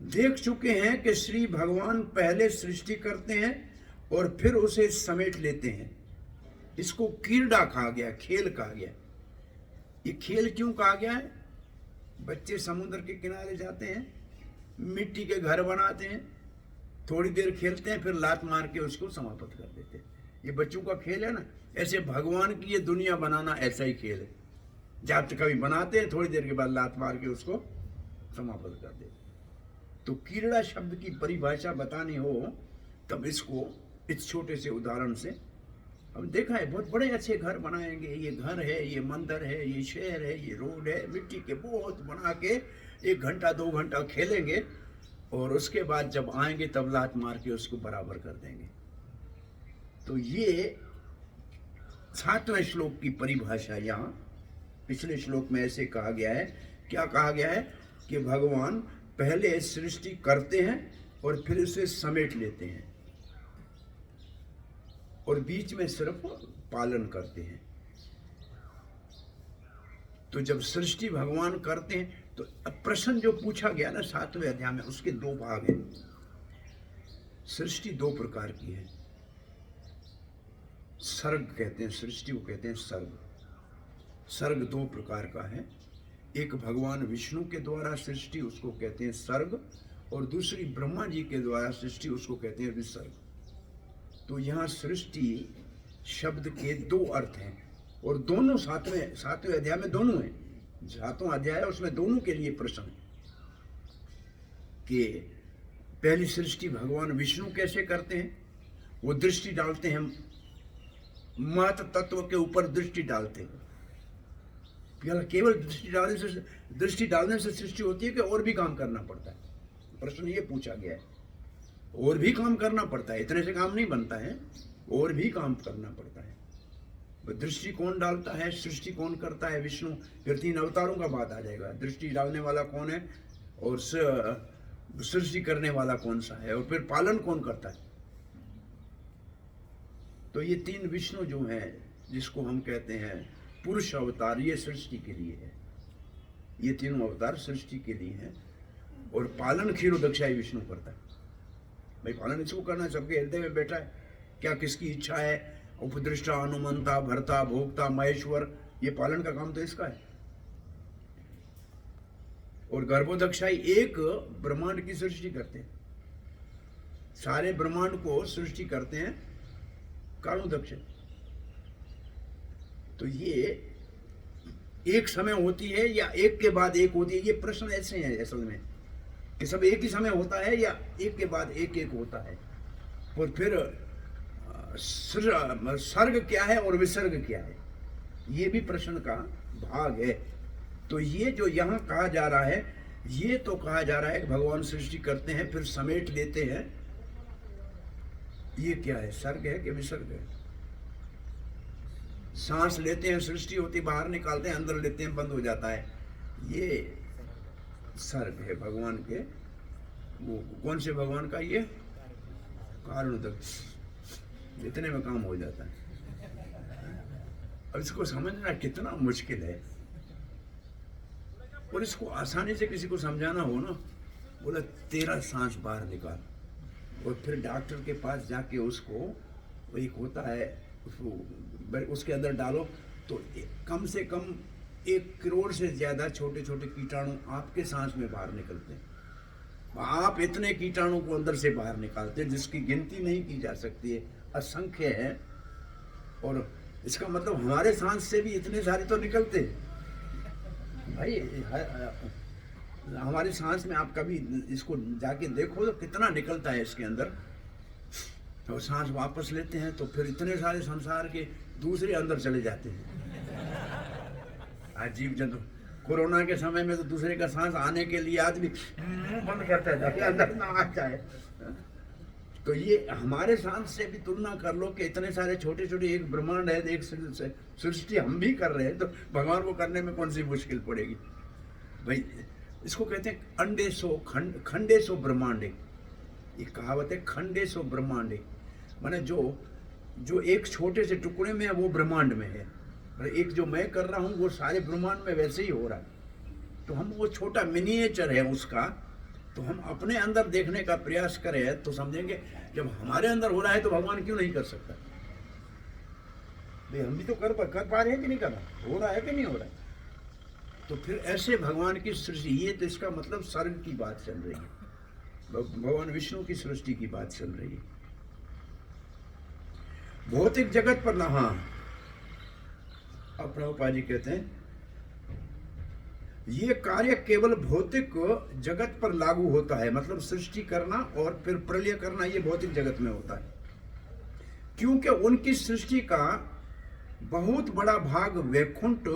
देख चुके हैं कि श्री भगवान पहले सृष्टि करते हैं और फिर उसे समेट लेते हैं। इसको क्रीड़ा कहा गया, खेल कहा गया। ये खेल क्यों कहा गया है? बच्चे समुद्र के किनारे जाते हैं, मिट्टी के घर बनाते हैं, थोड़ी देर खेलते हैं, फिर लात मार के उसको समाप्त कर देते हैं। ये बच्चों का खेल है ना। ऐसे भगवान की ये दुनिया बनाना ऐसा ही खेल है। जब तक कभी बनाते हैं, थोड़ी देर के बाद लात मार के उसको समाप्त कर देते। तो क्रीड़ा शब्द की परिभाषा बतानी हो तब इसको इस छोटे से उदाहरण से हम देखा है। बहुत बड़े अच्छे घर बनाएंगे, ये घर है, ये मंदिर है, ये शहर है, ये रोड है, मिट्टी के बहुत बना के 1 घंटा 2 घंटा खेलेंगे, और उसके बाद जब आएंगे तब लात मार के उसको बराबर कर देंगे। तो ये 7वें श्लोक की परिभाषा यहाँ पिछले श्लोक में ऐसे कहा गया है। क्या कहा गया है? कि भगवान पहले सृष्टि करते हैं और फिर उसे समेट लेते हैं, और बीच में सिर्फ पालन करते हैं। तो जब सृष्टि भगवान करते हैं, तो प्रश्न जो पूछा गया ना 7वें अध्याय में, उसके 2 भाग हैं। सृष्टि 2 प्रकार की है। सर्ग कहते हैं, सृष्टि को कहते हैं सर्ग। सर्ग 2 प्रकार का है। एक भगवान विष्णु के द्वारा सृष्टि, उसको कहते हैं सर्ग, और दूसरी ब्रह्मा जी के द्वारा सृष्टि, उसको कहते हैं विसर्ग। तो यहाँ सृष्टि शब्द के 2 अर्थ हैं, और दोनों 7वें अध्याय में दोनों हैं। 7वां अध्याय है, उसमें दोनों के लिए प्रश्न है कि पहली सृष्टि भगवान विष्णु कैसे करते हैं। वो दृष्टि डालते हैं, महत तत्व के ऊपर दृष्टि डालते हैं। केवल दृष्टि डालने से सृष्टि होती है कि और भी काम करना पड़ता है? प्रश्न ये पूछा गया है। और भी काम करना पड़ता है, इतने से काम नहीं बनता है, और भी काम करना पड़ता है। दृष्टि कौन डालता है, सृष्टि कौन करता है? विष्णु। फिर 3 अवतारों का बात आ जाएगा। दृष्टि डालने वाला कौन है, और सृष्टि करने वाला कौन सा है, और फिर पालन कौन करता है? तो ये 3 विष्णु जो है, जिसको हम कहते हैं पुरुष अवतार, ये सृष्टि के लिए है। ये तीनों अवतार सृष्टि के लिए हैं, और पालन क्षीरोदक्षाई विष्णु करता है। भाई पालन इसको करना है, सबके हृदय में बैठा है। क्या किसकी इच्छा है? उपदृष्टा, अनुमंता, भर्ता, भोक्ता, महेश्वर, ये पालन का काम तो इसका है। और गर्भोदक्षाई एक ब्रह्मांड की सृष्टि करते हैं, सारे ब्रह्मांड को सृष्टि करते हैं कारणोदक्ष। तो ये एक समय होती है या एक के बाद एक होती है? ये प्रश्न ऐसे हैं असल में कि सब एक ही समय होता है या एक के बाद एक एक होता है। और फिर सर्ग क्या है और विसर्ग क्या है, ये भी प्रश्न का भाग है। तो ये जो यहाँ कहा जा रहा है, ये तो कहा जा रहा है कि भगवान सृष्टि करते हैं फिर समेट लेते हैं। ये क्या है, सर्ग है कि विसर्ग है? सांस लेते हैं, सृष्टि होती, बाहर निकालते हैं, अंदर लेते हैं, बंद हो जाता है। ये सर्ग है भगवान के। वो कौन से भगवान का? ये कारण तक इतने में काम हो जाता है। अब इसको समझना कितना मुश्किल है, और इसको आसानी से किसी को समझाना हो ना, बोला 13 सांस बाहर निकाल, और फिर डॉक्टर के पास जाके उसको एक होता है उसके अंदर डालो, तो कम से कम 1 करोड़ से ज़्यादा छोटे छोटे कीटाणु आपके सांस में बाहर निकलते हैं। आप इतने कीटाणु को अंदर से बाहर निकालते हैं जिसकी गिनती नहीं की जा सकती है, असंख्य है। और इसका मतलब हमारे सांस से भी इतने सारे तो निकलते भाई। हमारे सांस में आप कभी इसको जाके देखो तो कितना निकलता है इसके अंदर। तो सांस वापस लेते हैं तो फिर इतने सारे संसार के दूसरे अंदर चले जाते हैं। जीव जंतु कोरोना के समय में तो दूसरे का सांस आने के लिए आदमी बंद करता है ताकि अंदर ना आ जाए। तो ये हमारे सांस से भी तुलना कर लो कि इतने सारे छोटे छोटे एक ब्रह्मांड है, एक सृष्टि हम भी कर रहे हैं, तो भगवान को करने में कौन सी मुश्किल पड़ेगी भाई। इसको कहते हैं अंडे सो खंडे सो ब्रह्मांडे। ये कहावत है, खंडे सो ब्रह्मांडे, माने जो एक छोटे से टुकड़े में है वो ब्रह्मांड में है, और एक जो मैं कर रहा हूँ वो सारे ब्रह्मांड में वैसे ही हो रहा है। तो हम वो छोटा मिनिएचर है उसका, तो हम अपने अंदर देखने का प्रयास करें तो समझेंगे जब हमारे अंदर हो रहा है तो भगवान क्यों नहीं कर सकता भाई। हम भी तो कर पा रहे हैं कि नहीं कर रहा, हो रहा है कि नहीं हो रहा है। तो फिर ऐसे भगवान की सृष्टि, ये तो इसका मतलब स्वर्ग की बात चल रही है, भगवान विष्णु की सृष्टि की बात चल रही है। भौतिक जगत पर ना, हाँ, अब प्रभुपाद जी कहते हैं ये कार्य केवल भौतिक जगत पर लागू होता है, मतलब सृष्टि करना और फिर प्रलय करना ये भौतिक जगत में होता है, क्योंकि उनकी सृष्टि का बहुत बड़ा भाग वैकुंठ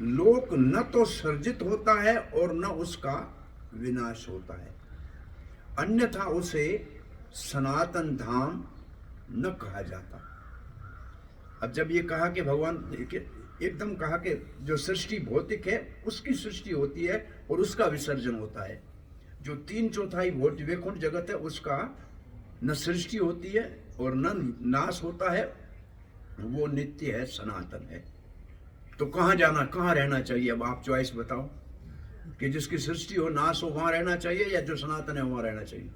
लोक न तो सर्जित होता है और न उसका विनाश होता है, अन्यथा उसे सनातन धाम न कहा जाता। अब जब ये कहा कि भगवान एकदम कहा कि जो सृष्टि भौतिक है उसकी सृष्टि होती है और उसका विसर्जन होता है, जो 3/4 वैकुंठ जगत है उसका न सृष्टि होती है और न नाश होता है, वो नित्य है, सनातन है। तो कहाँ जाना, कहाँ रहना चाहिए? अब आप चॉइस बताओ कि जिसकी सृष्टि हो, नाश हो, वहां रहना चाहिए या जो सनातन है वहां रहना चाहिए।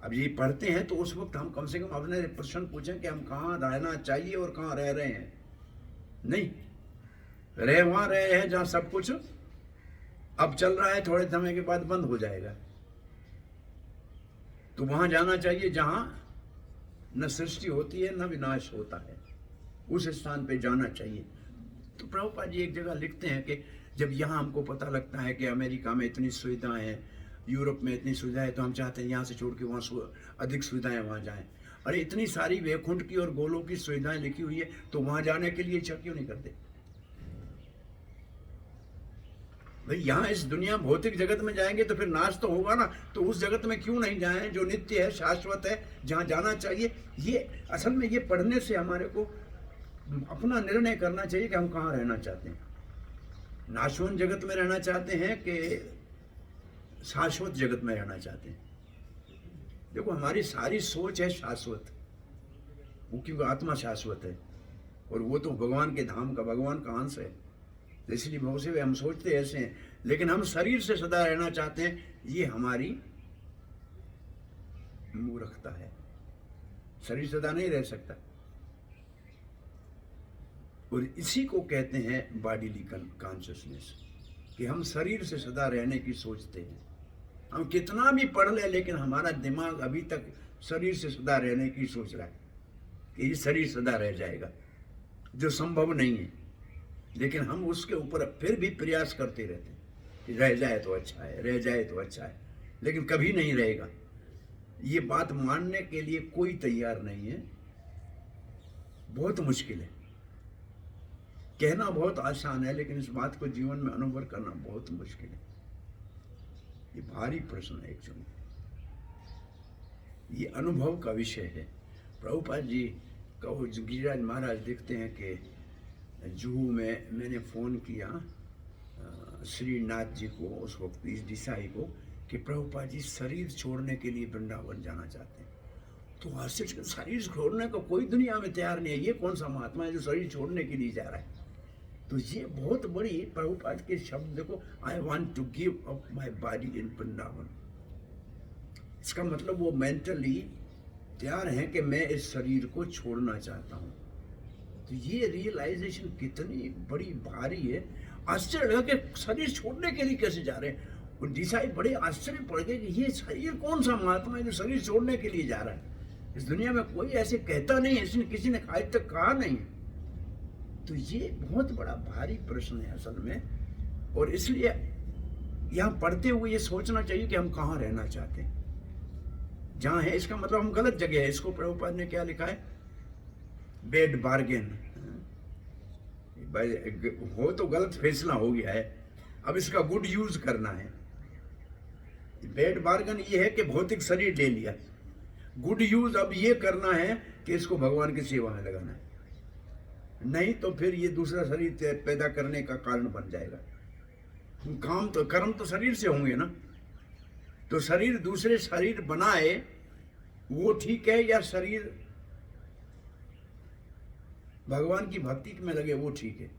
अब ये पढ़ते हैं तो उस वक्त हम कम से कम अपने प्रश्न पूछें कि हम कहाँ रहना चाहिए और कहाँ रह रहे हैं। नहीं, वहां रहे हैं जहां सब कुछ अब चल रहा है, थोड़े समय के बाद बंद हो जाएगा, तो वहां जाना चाहिए जहां न सृष्टि होती है न विनाश होता है, उस स्थान पे जाना चाहिए। तो प्रभुपाद जी एक जगह लिखते हैं कि जब यहाँ हमको पता लगता है कि अमेरिका में इतनी सुविधाएं हैं, यूरोप में इतनी सुविधाएं, तो हम चाहते हैं यहाँ से छोड़ के वहाँ अधिक सुविधाएं वहाँ जाएं। अरे इतनी सारी वैकुंठ की और गोलों की सुविधाएं लिखी हुई है, तो वहाँ जाने के लिए इच्छा क्यों नहीं करते भाई? यहाँ इस दुनिया भौतिक जगत में जाएंगे तो फिर नाश तो होगा ना, तो उस जगत में क्यों नहीं जाएं जो नित्य है, शाश्वत है, जहाँ जाना चाहिए। ये असल में ये पढ़ने से हमारे को अपना निर्णय करना चाहिए कि हम कहाँ रहना चाहते हैं। नाशवान जगत में रहना चाहते हैं कि शाश्वत जगत में रहना चाहते हैं। देखो हमारी सारी सोच है शाश्वत, वो क्योंकि आत्मा शाश्वत है और वो तो भगवान के धाम का, भगवान का अंश है, इसलिए बहुत से हम सोचते ऐसे हैं। लेकिन हम शरीर से सदा रहना चाहते हैं, ये हमारी मूर्खता है। शरीर सदा नहीं रह सकता, और इसी को कहते हैं बॉडीली कॉन्शियसनेस, कि हम शरीर से सदा रहने की सोचते हैं। हम कितना भी पढ़ लें लेकिन हमारा दिमाग अभी तक शरीर से सदा रहने की सोच रहा है कि ये शरीर सदा रह जाएगा, जो संभव नहीं है। लेकिन हम उसके ऊपर फिर भी प्रयास करते रहते हैं कि रह जाए तो अच्छा है, रह जाए तो अच्छा है, लेकिन कभी नहीं रहेगा। ये बात मानने के लिए कोई तैयार नहीं है, बहुत मुश्किल है। कहना बहुत आसान है लेकिन इस बात को जीवन में अनुभव करना बहुत मुश्किल है। ये भारी प्रश्न है एक्चुअली, ये अनुभव का विषय है। प्रभुपाद जी का गिरिराज महाराज लिखते हैं कि जुहू में मैंने फ़ोन किया श्रीनाथ जी को, उस वक्त इस दिशाई को, कि प्रभुपाद जी शरीर छोड़ने के लिए वृंदावन जाना चाहते हैं। तो आश्चर्य, शरीर छोड़ने को कोई दुनिया में तैयार नहीं है, ये कौन सा महात्मा है जो शरीर छोड़ने के लिए जा रहा है? तो ये बहुत बड़ी प्रभुपाद के शब्द देखो, I want to give up my body in Vrindavan. इसका मतलब वो मेंटली तैयार है कि मैं इस शरीर को छोड़ना चाहता हूँ। तो ये रियलाइजेशन कितनी बड़ी भारी है। आश्चर्य लगा कि शरीर छोड़ने के लिए कैसे जा रहे हैं। और डिसाइड बड़े आश्चर्य पड़ गए कि ये शरीर कौन सा महात्मा है जो शरीर छोड़ने के लिए जा रहा है। इस दुनिया में कोई ऐसे कहता नहीं, इसने किसी ने आज तक कहा नहीं। तो ये बहुत बड़ा भारी प्रश्न है असल में। और इसलिए यहाँ पढ़ते हुए ये सोचना चाहिए कि हम कहाँ रहना चाहते हैं। जहाँ है इसका मतलब हम गलत जगह है। इसको प्रभुपाद ने क्या लिखा है? Bed bargain. हो तो गलत फैसला हो गया है, अब इसका गुड यूज करना है। बेड बार्गेन ये है कि भौतिक शरीर ले लिया, गुड यूज अब ये करना है कि इसको भगवान की सेवा में लगाना है। नहीं तो फिर ये दूसरा शरीर पैदा करने का कारण बन जाएगा। काम तो कर्म तो शरीर से होंगे ना। तो शरीर दूसरे शरीर बनाए वो ठीक है, या शरीर भगवान की भक्ति में लगे वो ठीक है?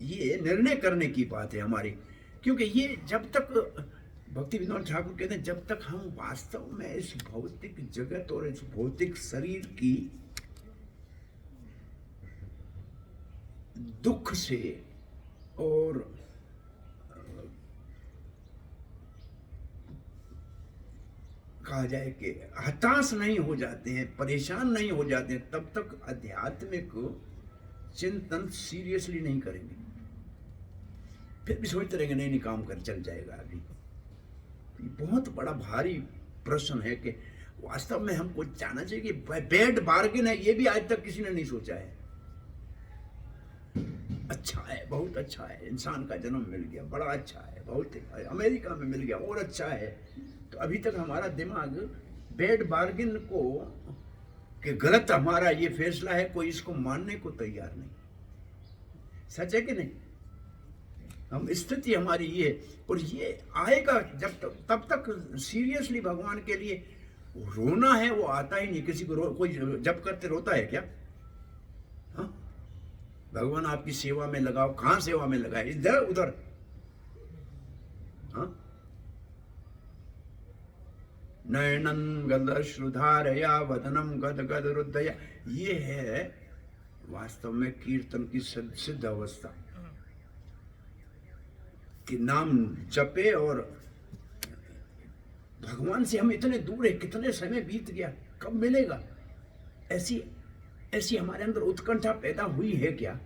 ये निर्णय करने की बात है हमारी। क्योंकि ये जब तक भक्ति विनोद ठाकुर कहते हैं, जब तक हम वास्तव में इस भौतिक जगत और इस भौतिक शरीर की दुख से और कहा जाए कि हताश नहीं हो जाते हैं, परेशान नहीं हो जाते हैं, तब तक आध्यात्मिक चिंतन सीरियसली नहीं करेंगे। फिर भी सोचते रहेंगे नहीं काम कर चल जाएगा। अभी बहुत बड़ा भारी प्रश्न है कि वास्तव में हमको जानना चाहिए कि बेड बार्गेन है, ये भी आज तक किसी ने नहीं सोचा है। अच्छा है, बहुत अच्छा है, इंसान का जन्म मिल गया, बड़ा अच्छा है, बहुत अमेरिका में मिल गया और अच्छा है। तो अभी तक हमारा दिमाग बेड बार्गेन को कि गलत हमारा ये फैसला है, कोई इसको मानने को तैयार नहीं। सच है कि नहीं? हम स्थिति हमारी ये, और ये आएगा जब तब तक सीरियसली भगवान के लिए रोना है वो आता ही नहीं। किसी को कोई जब करते रोता है क्या? हाँ, भगवान आपकी सेवा में लगाओ, कहाँ सेवा में लगाए? इधर उधर। हाँ, नयनन गदश्रुधारया वदनम गद गद रुदया, ये है वास्तव में कीर्तन की सिद्ध अवस्था कि नाम जपे। और भगवान से हम इतने दूर है, कितने समय बीत गया, कब मिलेगा? ऐसी हमारे अंदर उत्कंठा पैदा हुई है क्या?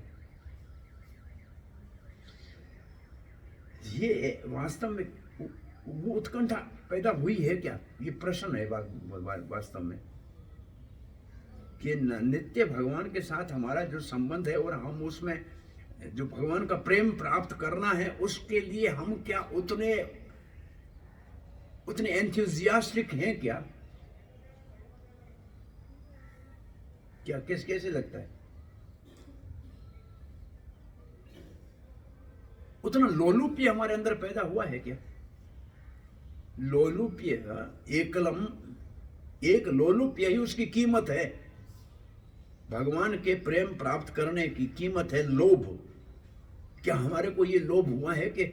ये वास्तव में वो उत्कंठा पैदा हुई है क्या? ये प्रश्न है वास्तव में कि नित्य भगवान के साथ हमारा जो संबंध है और हम उसमें जो भगवान का प्रेम प्राप्त करना है, उसके लिए हम क्या उतने एंथुसियास्टिक हैं क्या? कैसे लगता है? उतना लोलुप्य हमारे अंदर पैदा हुआ है क्या? लोलुप्य, एक लोलुप्य ही उसकी कीमत है। भगवान के प्रेम प्राप्त करने की कीमत है लोभ। क्या हमारे को ये लोभ हुआ है कि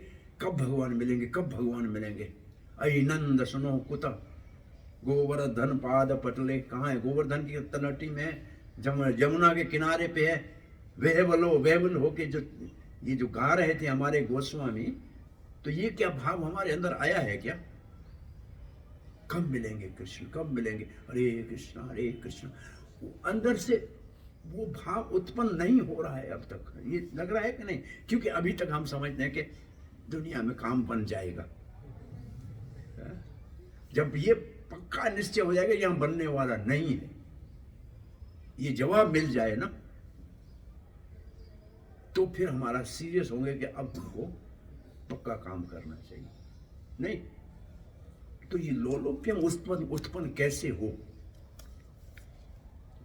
कब भगवान मिलेंगे, कब भगवान मिलेंगे? अय नंद सुनो कुत गोवर्धन पाद पटले, कहाँ है? गोवर्धन की तलहटी में, जमुना के किनारे पे है। वेहबल होके ये जो गा रहे थे हमारे गोस्वामी, तो ये क्या भाव हमारे अंदर आया है क्या? कब मिलेंगे कृष्ण, कब मिलेंगे? हरे कृष्ण हरे कृष्ण। अंदर से वो भाव उत्पन्न नहीं हो रहा है अब तक। ये लग रहा है कि नहीं? क्योंकि अभी तक हम समझते हैं कि दुनिया में काम बन जाएगा। जब ये पक्का निश्चय हो जाएगा यहाँ बनने वाला नहीं है, ये जवाब मिल जाए ना, तो फिर हमारा सीरियस होंगे कि अब हमको पक्का काम करना चाहिए। नहीं तो ये लोलोप्यम उत्पन्न कैसे हो?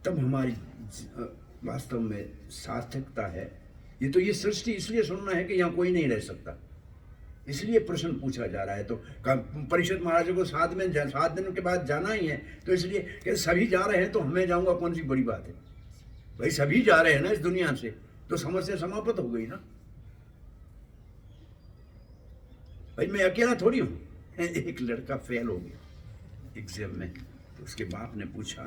तब हमारी वास्तव में सार्थकता है ये सृष्टि इसलिए सुनना है कि यहाँ कोई नहीं रह सकता, इसलिए प्रश्न पूछा जा रहा है। तो परीक्षित महाराज को 7 दिन के बाद जाना ही है, तो इसलिए कि सभी जा रहे हैं तो मैं जाऊंगा, कौन सी बड़ी बात है भाई, सभी जा रहे हैं ना इस दुनिया से, तो समस्या समाप्त हो गई ना भाई, मैं अकेला थोड़ी हूँ। एक लड़का फेल हो गया एग्जाम में, तो उसके बाप ने पूछा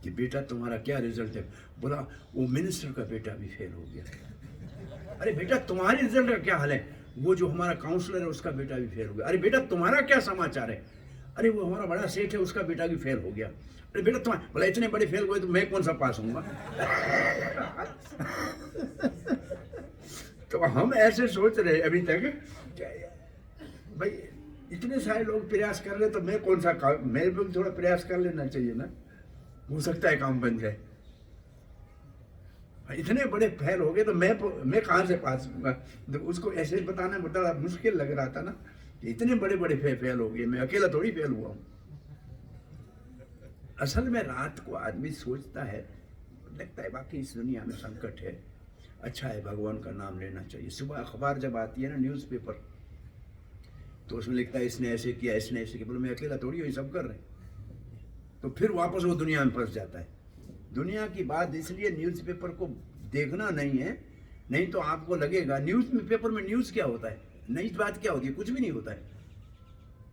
कि बेटा तुम्हारा क्या रिजल्ट है? बोला वो मिनिस्टर का बेटा भी फेल हो गया। अरे बेटा तुम्हारे रिजल्ट का क्या हाल है? वो जो हमारा काउंसलर है उसका बेटा भी फेल हो गया। अरे बेटा तुम्हारा क्या समाचार है? अरे वो हमारा बड़ा सेठ है उसका बेटा भी फेल हो गया। अरे बेटा तुम्हारा, बोला इतने बड़े फेल हुए तो मैं कौन सा पास होऊंगा? तो हम ऐसे सोच रहे अभी तक भाई, इतने सारे लोग प्रयास कर रहे तो मैं कौन सा काम, मेरे भी थोड़ा प्रयास कर लेना चाहिए ना, हो सकता है काम बन जाए। इतने बड़े फेल हो गए तो मैं कहाँ से पास होऊंगा? तो उसको ऐसे बताना बड़ा मुश्किल लग रहा था ना, कि इतने बड़े बड़े फेल हो गए, मैं अकेला थोड़ी फेल हुआ हूँ। असल में रात को आदमी सोचता है, लगता है बाकी इस दुनिया में संकट है, अच्छा है भगवान का नाम लेना चाहिए। सुबह अखबार जब आती है ना, न्यूज़पेपर, तो उसमें लिखता है इसने ऐसे किया, इसने ऐसे किया। बोले मैं अकेला थोड़ी हूँ, ये सब कर रहे हैं। तो फिर वापस वो दुनिया में फंस जाता है। दुनिया की बात इसलिए न्यूज़पेपर को देखना नहीं है, नहीं तो आपको लगेगा न्यूज़पेपर में न्यूज़ क्या होता है, नई बात क्या होती है, कुछ भी नहीं होता है।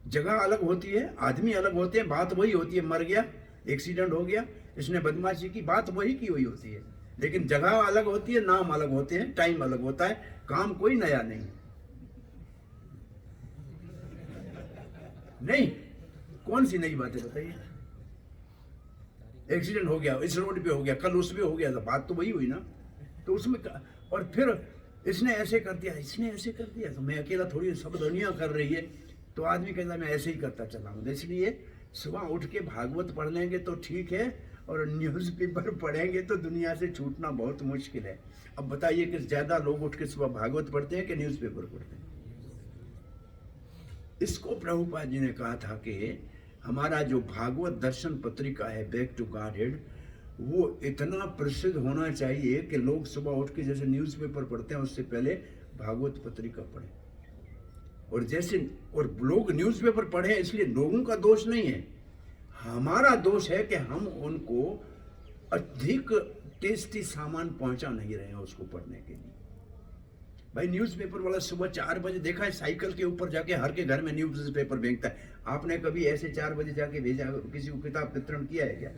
जगह अलग होती है, आदमी अलग होते हैं, बात वही होती है, मर गया, एक्सीडेंट हो गया, इसने बदमाशी की, बात वही की हुई होती है। लेकिन जगह अलग होती है, नाम अलग होते हैं, टाइम अलग होता है, काम कोई नया नहीं। नहीं, कौन सी नई बातें बताइए? एक्सीडेंट हो गया, इस रोड पे हो गया, कल उस पे हो गया, तो बात तो वही हुई ना। तो उसमें और फिर इसने ऐसे कर दिया, इसने ऐसे कर दिया, तो मैं अकेला थोड़ी, सब दुनिया कर रही है, तो आदमी कहता मैं ऐसे ही करता चला हूँ। इसलिए सुबह उठ के भागवत पढ़ लेंगे तो ठीक है, और न्यूज़पेपर पढ़ेंगे तो दुनिया से छूटना बहुत मुश्किल है। अब बताइए कि ज़्यादा लोग उठ के सुबह भागवत पढ़ते हैं कि न्यूज़पेपर पढ़ते हैं? इसको प्रभुपाद जी ने कहा था कि हमारा जो भागवत दर्शन पत्रिका है, बैक टू गॉड हेड, वो इतना प्रसिद्ध होना चाहिए कि लोग सुबह उठ के जैसे न्यूज़पेपर पढ़ते हैं उससे पहले भागवत पत्रिका पढ़ें। और जैसे और लोग न्यूज़पेपर पढ़े इसलिए लोगों का दोष नहीं है, हमारा दोष है कि हम उनको अधिक टेस्टी सामान पहुंचा नहीं रहे हैं उसको पढ़ने के लिए। भाई न्यूज़पेपर वाला सुबह 4 बजे देखा है साइकिल के ऊपर जाके हर के घर में न्यूज़पेपर फेंकता है। आपने कभी ऐसे 4 बजे जाके भेजा, किसी को किताब वितरण किया है क्या?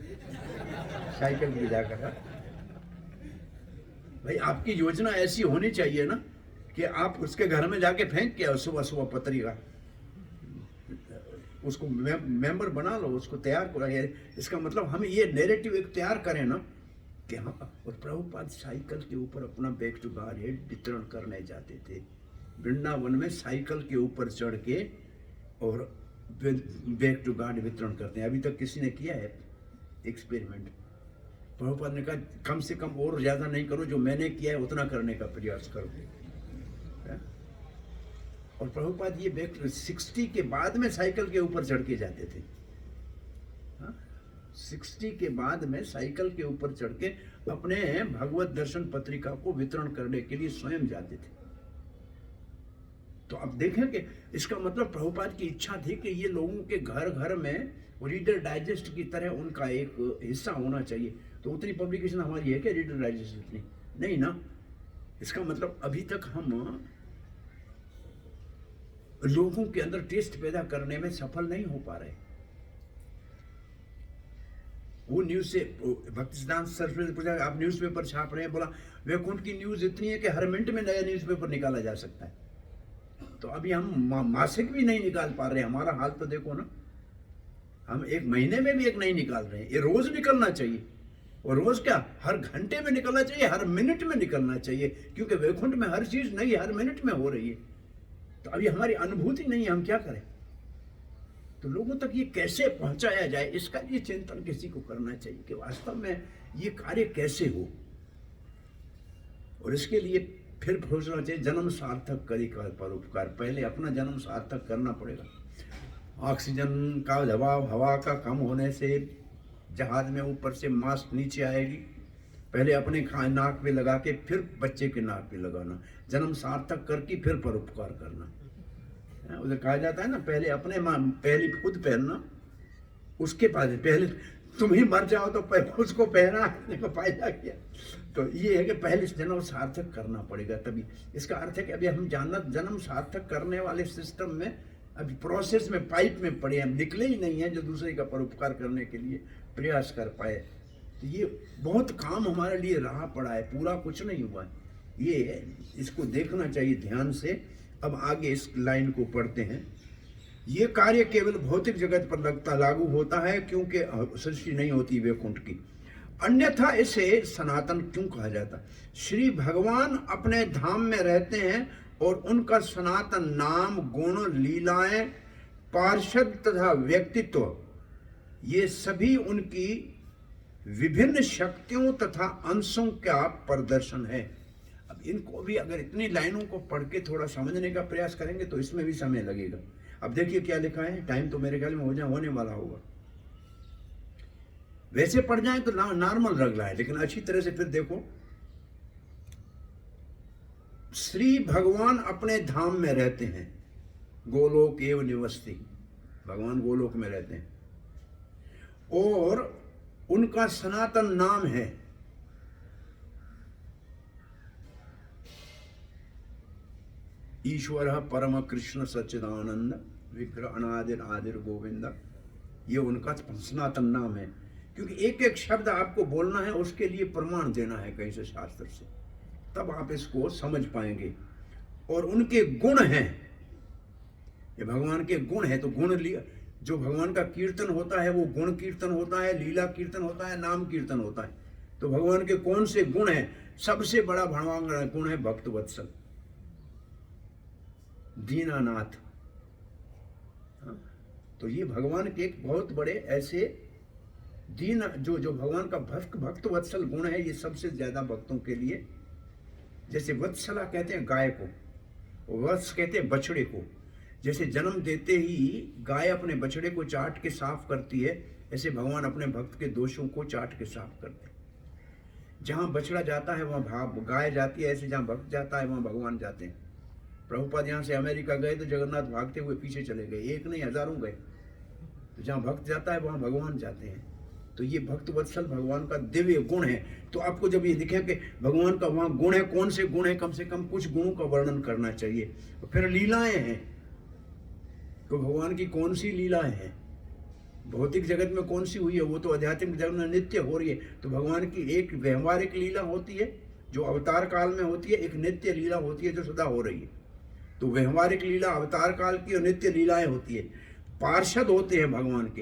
साइकिल पे जाकर? भाई आपकी योजना ऐसी होनी चाहिए ना कि आप उसके घर में जाके फेंक के आओ सुबह सुबह पत्रिका, उसको मेंबर बना लो, उसको तैयार करो। इसका मतलब हम ये नैरेटिव एक तैयार करें ना कि हाँ। और प्रभुपाद साइकिल के ऊपर अपना बैक टू गॉड हेड वितरण करने जाते थे वृंदावन में, साइकिल के ऊपर चढ़ के और बैक टू गॉड वितरण करते हैं। अभी तक किसी ने किया है एक्सपेरिमेंट? प्रभुपाद ने कहा कम से कम और ज्यादा नहीं करो, जो मैंने किया है उतना करने का प्रयास करो। और प्रभुपाद ये बैक 60 के बाद में साइकिल के ऊपर चढ़ के जाते थे। 60 के बाद में साइकिल के ऊपर चढ़ के अपने भगवत दर्शन पत्रिका को वितरण करने के लिए स्वयं जाते थे। तो अब देखें कि इसका मतलब प्रभुपाद की इच्छा थी कि ये लोगों के घर घर में रीडर डाइजेस्ट की तरह उनका एक हिस्सा होना चाहिए। तो उतनी पब्लिकेशन हमारी है क्या रीडर डाइजेस्ट इतनी? नहीं ना। इसका मतलब अभी तक हम लोगों के अंदर टेस्ट पैदा करने में सफल नहीं हो पा रहे। वो न्यूज से भक्ति सिद्धांत सरस्वती ने पूछा आप न्यूज़पेपर छाप रहे हैं, बोला वैकुंठ की न्यूज इतनी है कि हर मिनट में नया न्यूज़पेपर निकाला जा सकता है। तो अभी हम मासिक भी नहीं निकाल पा रहे हैं। हमारा हाल तो देखो ना, हम एक महीने में भी एक नहीं निकाल रहे हैं। ये रोज निकलना चाहिए, और रोज क्या, हर घंटे में निकलना चाहिए, हर मिनट में निकलना चाहिए, क्योंकि वैकुंठ में हर चीज नई हर मिनट में हो रही है। तो अभी हमारी अनुभूति नहीं है, हम क्या करें? तो लोगों तक ये कैसे पहुंचाया जाए, इसका ये चिंतन किसी को करना चाहिए कि वास्तव में ये कार्य कैसे हो। और इसके लिए फिर सोचना चाहिए जन्म सार्थक करी कर परोपकार। पहले अपना जन्म सार्थक करना पड़ेगा। ऑक्सीजन का दबाव हवा का कम होने से जहाज में ऊपर से मास्क नीचे आएगी, पहले अपने नाक पे लगा के फिर बच्चे के नाक पे लगाना, जन्म सार्थक करके फिर परोपकार करना। उसे कहा जाता है ना, पहले अपने पहले खुद पहनना, उसके पास पहले तुम ही मर जाओ तो उसको पहना को फायदा किया। तो ये है कि पहले जन्म सार्थक करना पड़ेगा तभी। इसका अर्थ है कि अभी हम जन्म सार्थक करने वाले सिस्टम में अभी प्रोसेस में, पाइप में पड़े हैं, निकले ही नहीं हैं जो दूसरे का परोपकार करने के लिए प्रयास कर पाए। तो ये बहुत काम हमारे लिए रहा पड़ा है, पूरा कुछ नहीं हुआ है। ये इसको देखना चाहिए ध्यान से। अब आगे इस लाइन को पढ़ते हैं। ये कार्य केवल भौतिक जगत पर लगता लागू होता है क्योंकि सृष्टि नहीं होती वैकुंठ की, अन्यथा इसे सनातन क्यों कहा जाता? श्री भगवान अपने धाम में रहते हैं और उनका सनातन नाम, गुण, लीलाएं, पार्षद तथा व्यक्तित्व, ये सभी उनकी विभिन्न शक्तियों तथा अंशों का प्रदर्शन है। अब इनको भी अगर इतनी लाइनों को पढ़ के थोड़ा समझने का प्रयास करेंगे तो इसमें भी समय लगेगा। अब देखिए क्या लिखा है, टाइम तो मेरे ख्याल में होने वाला होगा। वैसे पढ़ जाए तो नॉर्मल लग रहा है, लेकिन अच्छी तरह से फिर देखो। श्री भगवान अपने धाम में रहते हैं, गोलोक एव निवसति, भगवान गोलोक में रहते हैं, और उनका सनातन नाम है ईश्वर परम कृष्ण सच्चिदानंद विग्रह अनादिर आदिर गोविंद। ये उनका सनातन नाम है, क्योंकि एक एक शब्द आपको बोलना है, उसके लिए प्रमाण देना है कहीं से शास्त्र से, तब आप इसको समझ पाएंगे। और उनके गुण हैं, ये भगवान के गुण है। तो गुण लिया, जो भगवान का कीर्तन होता है वो गुण कीर्तन होता है, लीला कीर्तन होता है, नाम कीर्तन होता है। तो भगवान के कौन से गुण हैं? सबसे बड़ा भगवान गुण है भक्त वत्सल, दीनानाथ। तो ये भगवान के एक बहुत बड़े ऐसे दीन, जो भगवान का भक्त वत्सल गुण है, ये सबसे ज्यादा भक्तों के लिए। जैसे वत्सला कहते हैं गाय को, वत्स कहते हैं बछड़े को। जैसे जन्म देते ही गाय अपने बछड़े को चाट के साफ करती है, ऐसे भगवान अपने भक्त के दोषों को चाट के साफ करते हैं। जहां बछड़ा जाता है वहां गाय जाती है, ऐसे जहां भक्त जाता है वहां भगवान जाते हैं। प्रभुपाद यहाँ से अमेरिका गए तो जगन्नाथ भागते हुए पीछे चले गए, एक नहीं हजारों गए। तो जहाँ भक्त जाता है वहाँ भगवान जाते हैं। तो ये भक्त वत्सल भगवान का दिव्य गुण है। तो आपको जब ये दिखे कि भगवान का वहाँ गुण है, कौन से गुण है, कम से कम कुछ गुणों का वर्णन करना चाहिए। तो फिर लीलाएं हैं, तो भगवान की कौन सी लीलाएं हैं, भौतिक जगत में कौन सी हुई है, वो तो आध्यात्मिक जगत में नित्य हो रही है। तो भगवान की एक व्यवहारिक लीला होती है जो अवतार काल में होती है, एक नित्य लीला होती है जो सदा हो रही है। तो व्यवहारिक लीला अवतार काल की और नित्य लीलाएं होती है। पार्षद होते हैं भगवान के,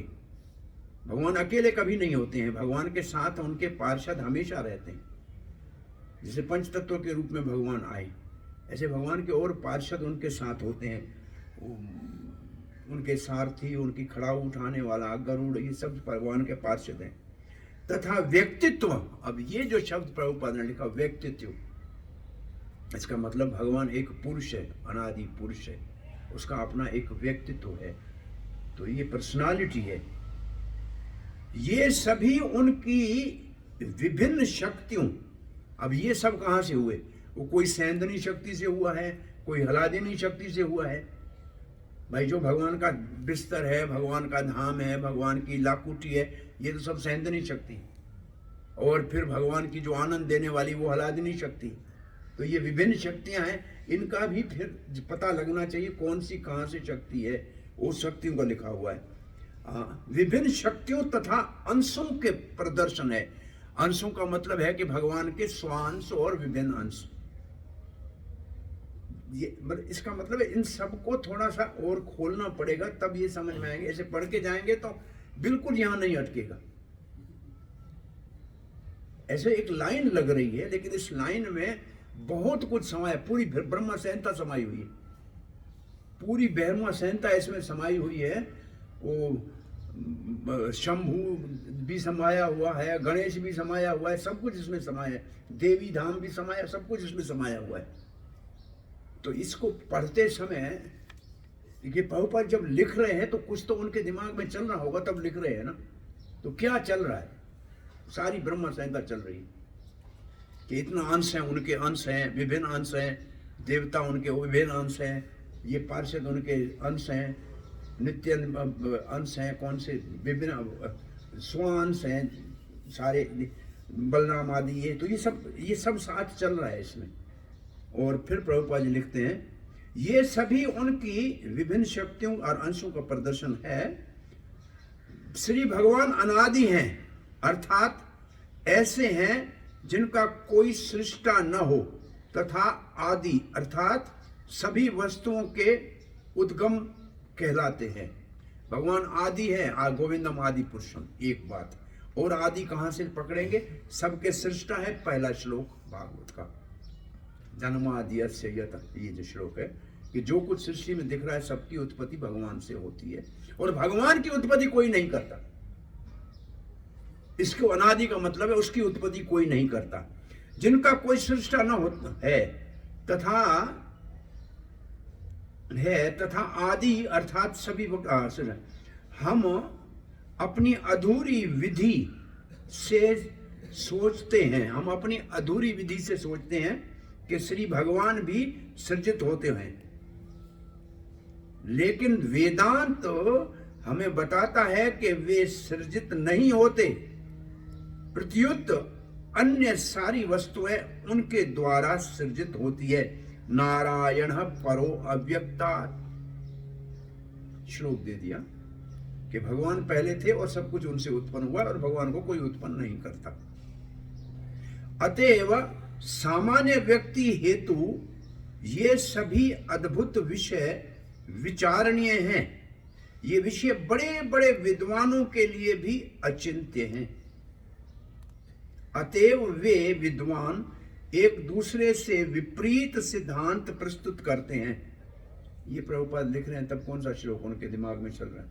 भगवान अकेले कभी नहीं होते हैं, भगवान के साथ उनके पार्षद हमेशा रहते हैं। जैसे पंच तत्व के रूप में भगवान आए, ऐसे भगवान के और पार्षद उनके साथ होते हैं। उनके सारथी, उनकी खड़ाऊ उठाने वाला गरुड़, ये सब भगवान के पार्षद हैं। तथा व्यक्तित्व, अब ये जो शब्द प्रभुपाद ने लिखा व्यक्तित्व, इसका मतलब भगवान एक पुरुष है, अनादि पुरुष है, उसका अपना एक व्यक्तित्व है। तो ये पर्सनालिटी है। ये सभी उनकी विभिन्न शक्तियों, अब ये सब कहाँ से हुए? वो कोई सैंदनी शक्ति से हुआ है, कोई हलादिनी शक्ति से हुआ है। भाई जो भगवान का बिस्तर है, भगवान का धाम है, भगवान की लाकुटी है, ये तो सब सैंदनी शक्ति। और फिर भगवान की जो आनंद देने वाली वो हलादिनी शक्ति। तो ये विभिन्न शक्तियां हैं, इनका भी फिर पता लगना चाहिए कौन सी कहाँ से शक्ति है, उस शक्तियों का लिखा हुआ है। विभिन्न शक्तियों तथा अंशों के प्रदर्शन है। अंशों का मतलब है कि भगवान के स्वांश और विभिन्न अंश। ये इसका मतलब है इन सबको थोड़ा सा और खोलना पड़ेगा, तब ये समझ में आएंगे। ऐसे पढ़ के जाएंगे तो बिल्कुल यहां नहीं अटकेगा। ऐसे एक लाइन लग रही है, लेकिन इस लाइन में बहुत कुछ समाया, पूरी ब्रह्म संहिता समाई हुई है, पूरी ब्रह्म संहिता इसमें समाई हुई है। वो शंभु भी समाया हुआ है, गणेश भी समाया हुआ है, सब कुछ इसमें समाया है, देवी धाम भी समाया, सब कुछ इसमें समाया हुआ है। तो इसको पढ़ते समय ये प्रभुपाद जब लिख रहे हैं तो कुछ तो उनके दिमाग में चल रहा होगा, तब लिख रहे हैं ना। तो क्या चल रहा है? सारी ब्रह्म संहिता चल रही है। कि इतना अंश है, उनके अंश हैं, विभिन्न अंश हैं, देवता उनके विभिन्न अंश हैं, ये पार्षद उनके अंश हैं, नित्य अंश हैं, कौन से विभिन्न स्व अंश हैं सारे, बलराम आदि, ये सब साथ चल रहा है इसमें। और फिर प्रभुपाद जी लिखते हैं ये सभी उनकी विभिन्न शक्तियों और अंशों का प्रदर्शन है। श्री भगवान अनादि हैं, अर्थात ऐसे हैं जिनका कोई सृष्टा न हो, तथा आदि अर्थात सभी वस्तुओं के उद्गम कहलाते हैं। भगवान आदि है, गोविंदम आदि पुरुषम, एक बात। और आदि कहां से पकड़ेंगे? सबके सृष्टा है, पहला श्लोक भागवत का, जन्माद्यस्य यतः, ये जो श्लोक है कि जो कुछ सृष्टि में दिख रहा है सबकी उत्पत्ति भगवान से होती है, और भगवान की उत्पत्ति कोई नहीं करता। इसको अनादि का मतलब है उसकी उत्पत्ति कोई नहीं करता, जिनका कोई सृष्टा न होता है, तथा आदि अर्थात सभी। हम अपनी अधूरी विधि से सोचते हैं, हम अपनी अधूरी विधि से सोचते हैं कि श्री भगवान भी सृजित होते हैं, लेकिन वेदांत हमें बताता है कि वे सृजित नहीं होते, प्रत्युत अन्य सारी वस्तुएं उनके द्वारा सृजित होती है। नारायण परो अव्यक्ता, श्लोक दे दिया कि भगवान पहले थे और सब कुछ उनसे उत्पन्न हुआ और भगवान को कोई उत्पन्न नहीं करता। अतएव सामान्य व्यक्ति हेतु ये सभी अद्भुत विषय विचारणीय हैं। ये विषय बड़े बड़े विद्वानों के लिए भी अचिंत्य हैं। अतएव वे विद्वान एक दूसरे से विपरीत सिद्धांत प्रस्तुत करते हैं। ये प्रभुपाद लिख रहे हैं, तब कौन सा श्लोक उनके दिमाग में चल रहा है?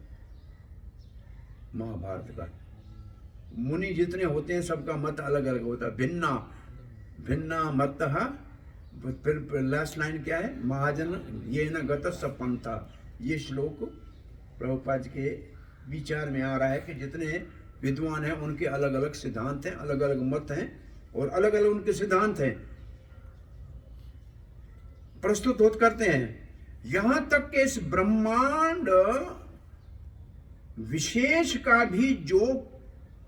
महाभारत का। मुनि जितने होते हैं सबका मत अलग अलग होता है, भिन्ना भिन्ना मतः। फिर लास्ट लाइन क्या है? महाजन ये न गत सपंथा। ये श्लोक प्रभुपाद के विचार में आ रहा है कि जितने विद्वान हैं उनके अलग अलग सिद्धांत हैं, अलग अलग मत हैं और अलग अलग उनके सिद्धांत हैं, प्रस्तुत होत करते हैं। यहां तक कि इस ब्रह्मांड विशेष का भी जो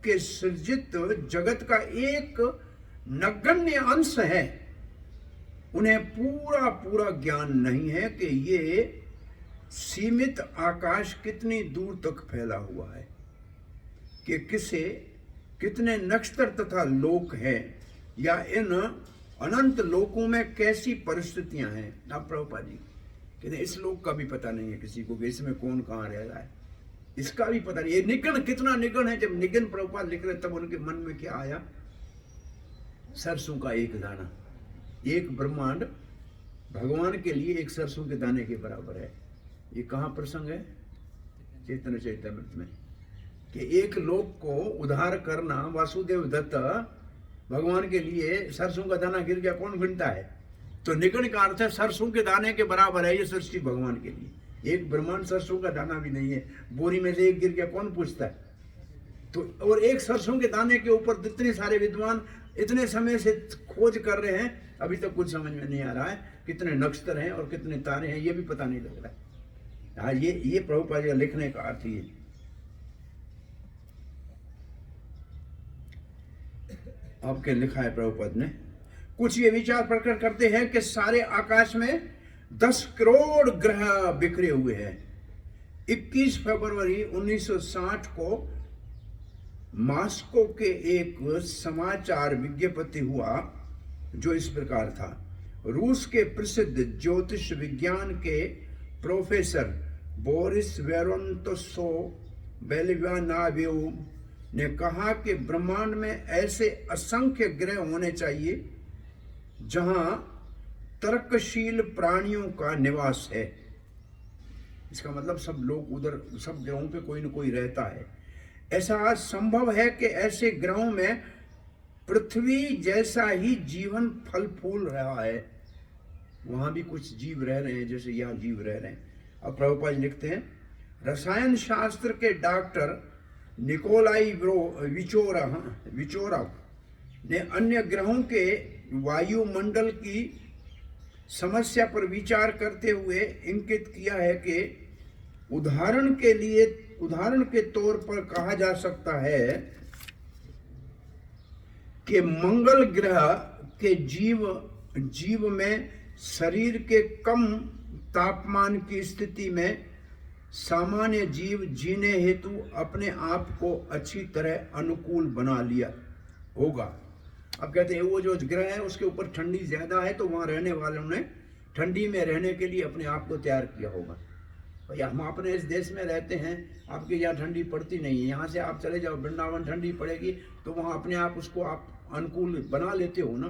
के सृजित जगत का एक नगण्य अंश है, उन्हें पूरा पूरा ज्ञान नहीं है कि ये सीमित आकाश कितनी दूर तक फैला हुआ है, कि कितने नक्षत्र तथा लोक हैं, या इन अनंत लोकों में कैसी परिस्थितियां हैं। अब प्रभुपाद जी कहते इस लोक का भी पता नहीं है किसी को कि इसमें कौन कहाँ रह रहा है, इसका भी पता नहीं। ये निगण कितना निगण है। जब निगण प्रभुपाद लिख रहे तब उनके मन में क्या आया? सरसों का एक दाना, एक ब्रह्मांड भगवान के लिए एक सरसों के दाने के बराबर है। ये कहाँ प्रसंग है? चैतन्य चैतन्यामृत में, कि एक लोक को उद्धार करना, वासुदेव दत्त भगवान के लिए सरसों का दाना गिर गया, कौन गिनता है? तो निगण का अर्थ है सरसों के दाने के बराबर है ये सृष्टि भगवान के लिए। एक ब्रह्मांड सरसों का दाना भी नहीं है, बोरी में से एक गिर गया, कौन पूछता है? तो और एक सरसों के दाने के ऊपर इतने सारे विद्वान इतने समय से खोज कर रहे हैं, अभी तक कुछ समझ में नहीं आ रहा है कितने नक्षत्र हैं और कितने तारे हैं, ये भी पता नहीं लग रहा है। हाँ, ये प्रभुपाद जी का लिखने का अर्थ ये। आपके लिखा है प्रभुपाद ने, कुछ ये विचार प्रकट करते हैं कि सारे आकाश में 10 करोड़ ग्रह बिखरे हुए हैं। 21 फरवरी 1960 को मॉस्को के एक समाचार विज्ञप्ति हुआ जो इस प्रकार था। रूस के प्रसिद्ध ज्योतिष विज्ञान के प्रोफेसर बोरिस वेरोंतोसोव ने कहा कि ब्रह्मांड में ऐसे असंख्य ग्रह होने चाहिए जहां तर्कशील प्राणियों का निवास है। इसका मतलब सब लोग उधर, सब ग्रहों पे कोई न कोई रहता है। ऐसा संभव है कि ऐसे ग्रहों में पृथ्वी जैसा ही जीवन फल फूल रहा है, वहां भी कुछ जीव रह रहे हैं जैसे यहाँ जीव रह रहे हैं। अब प्रभुपाद लिखते हैं, रसायन शास्त्र के डॉक्टर निकोलाई विचोरव ने अन्य ग्रहों के वायुमंडल की समस्या पर विचार करते हुए इंगित किया है कि उदाहरण के तौर पर कहा जा सकता है कि मंगल ग्रह के जीव में शरीर के कम तापमान की स्थिति में सामान्य जीव जीने हेतु अपने आप को अच्छी तरह अनुकूल बना लिया होगा। अब कहते हैं वो जो ग्रह है उसके ऊपर ठंडी ज्यादा है तो वहां रहने वालों ने ठंडी में रहने के लिए अपने आप को तैयार किया होगा। भैया हम अपने इस देश में रहते हैं, आपके यहाँ ठंडी पड़ती नहीं है, यहाँ से आप चले जाओ वृंदावन ठंडी पड़ेगी तो वहाँ अपने आप उसको आप अनुकूल बना लेते हो ना।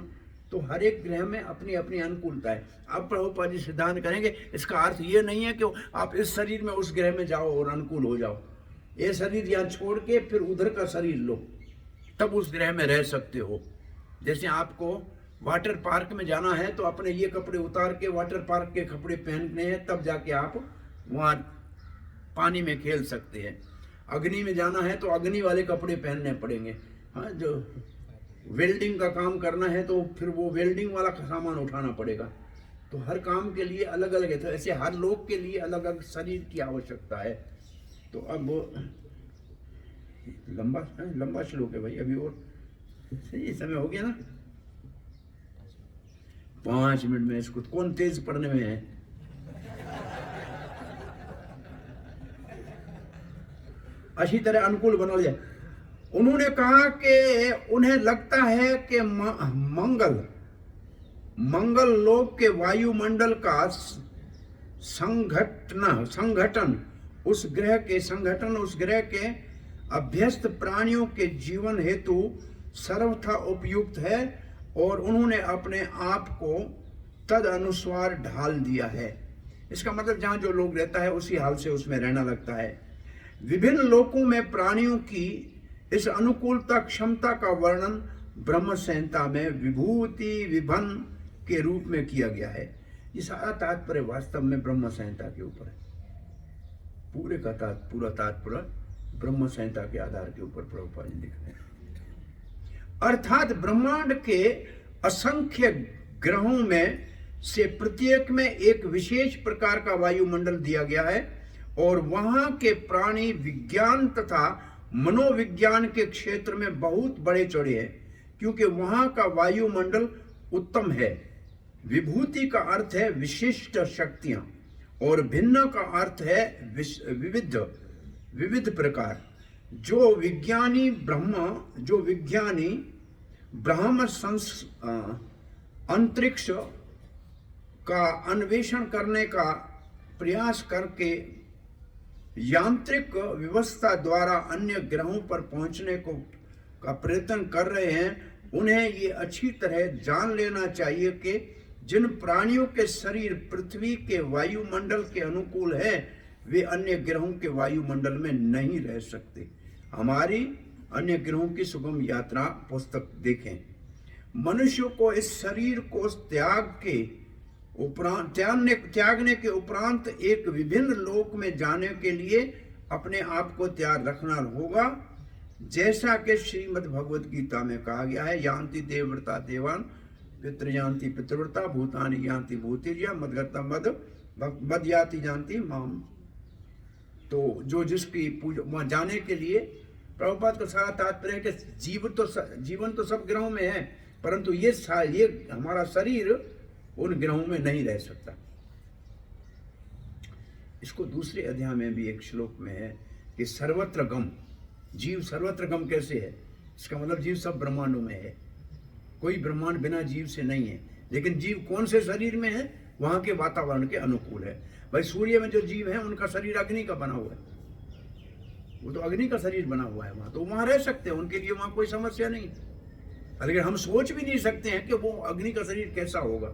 तो हर एक ग्रह में अपनी अपनी अनुकूलता है। अब प्रभुपाद जी सिद्धांत करेंगे इसका अर्थ ये नहीं है कि आप इस शरीर में उस ग्रह में जाओ और अनुकूल हो जाओ। ये शरीर यहाँ छोड़ के फिर उधर का शरीर लो तब उस ग्रह में रह सकते हो। जैसे आपको वाटर पार्क में जाना है तो अपने ये कपड़े उतार के वाटर पार्क के कपड़े पहनने हैं तब जाके आप वहाँ पानी में खेल सकते हैं। अग्नि में जाना है तो अग्नि वाले कपड़े पहनने पड़ेंगे। हाँ, जो वेल्डिंग का काम करना है तो फिर वो वेल्डिंग वाला सामान उठाना पड़ेगा। तो हर काम के लिए अलग अलग है। तो ऐसे हर लोग के लिए अलग अलग शरीर की आवश्यकता है। तो अब लंबा श्लोक है भाई, अभी और सही समय हो गया ना 5 मिनट में। इसको कौन तेज पढ़ने में है? अच्छी तरह अनुकूल बना लिया। उन्होंने कहा कि उन्हें लगता है कि मंगल लोक के वायुमंडल का संगठन उस ग्रह के अभ्यस्त प्राणियों के जीवन हेतु सर्वथा उपयुक्त है और उन्होंने अपने आप को तद अनुसार ढाल दिया है। इसका मतलब जहां जो लोग रहता है उसी हाल से उसमें रहना लगता है। विभिन्न लोकों में प्राणियों की इस अनुकूलता क्षमता का वर्णन ब्रह्म संहिता में विभूति विभन के रूप में किया गया है। ये सारा तात्पर्य वास्तव में ब्रह्म संहिता के ऊपर है। पूरे का पूरा तात्पर्य ब्रह्म संहिता के आधार के ऊपर प्रभुपाद जी लिख रहे हैं। अर्थात ब्रह्मांड के असंख्य ग्रहों में से प्रत्येक में एक विशेष प्रकार का वायुमंडल दिया गया है और वहां के प्राणी विज्ञान तथा मनोविज्ञान के क्षेत्र में बहुत बड़े चौड़े हैं, क्योंकि वहां का वायुमंडल उत्तम है। विभूति का अर्थ है विशिष्ट शक्तियां और भिन्न का अर्थ है विविध प्रकार। जो विज्ञानी ब्रह्म अंतरिक्ष का अन्वेषण करने का प्रयास करके यांत्रिक व्यवस्था द्वारा अन्य ग्रहों पर पहुंचने का प्रयत्न कर रहे हैं, उन्हें ये अच्छी तरह जान लेना चाहिए कि जिन प्राणियों के शरीर पृथ्वी के वायुमंडल के अनुकूल है वे अन्य ग्रहों के वायुमंडल में नहीं रह सकते। हमारी अन्य ग्रहों की सुगम यात्रा पुस्तक देखें। मनुष्य को इस शरीर को त्यागने के उपरांत एक विभिन्न लोक में जाने के लिए अपने आप को तैयार रखना होगा, जैसा कि श्रीमद् भगवद गीता में कहा गया है, यान्ति देवव्रता देवान पितृयान्ति पितृव्रता भूतानि यान्ति भूतिर्या मद्गता मद याति जानती माम। तो जो जिसकी पूजा वहां जाने के लिए प्रभुपाद का सारा तात्पर्य है कि जीवन तो सब ग्रहों में है, परंतु ये हमारा शरीर उन ग्रहों में नहीं रह सकता। इसको दूसरे अध्याय में भी एक श्लोक में है कि सर्वत्र गम, जीव सर्वत्र गम कैसे है? इसका मतलब जीव सब ब्रह्मांडों में है, कोई ब्रह्मांड बिना जीव से नहीं है। लेकिन जीव कौन से शरीर में है? वहां के वातावरण के अनुकूल है। भाई सूर्य में जो जीव है उनका शरीर अग्नि का बना हुआ है, वो तो अग्नि का शरीर बना हुआ है वहां, तो वहां रह सकते हैं, उनके लिए वहां कोई समस्या नहीं। लेकिन हम सोच भी नहीं सकते हैं कि वो अग्नि का शरीर कैसा होगा।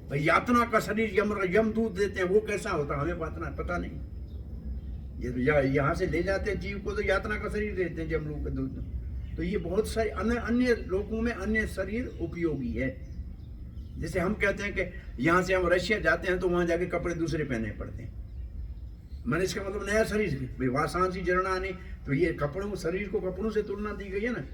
भाई यातना का शरीर यमदूत देते हैं, वो कैसा होता हमें पता नहीं। ये तो यहाँ से ले जाते हैं जीव को तो यातना का शरीर देते हैं यमलोक का दूत। तो ये बहुत सारे अन्य लोगों में अन्य शरीर उपयोगी है। जैसे हम कहते हैं कि यहाँ से हम रशिया जाते हैं तो वहां जाके कपड़े दूसरे पहनने पड़ते हैं, मैंने इसका मतलब नया शरीर भाई वासांसी जरना नहीं, तो ये कपड़ों शरीर को कपड़ों से तुलना दी गई है ना।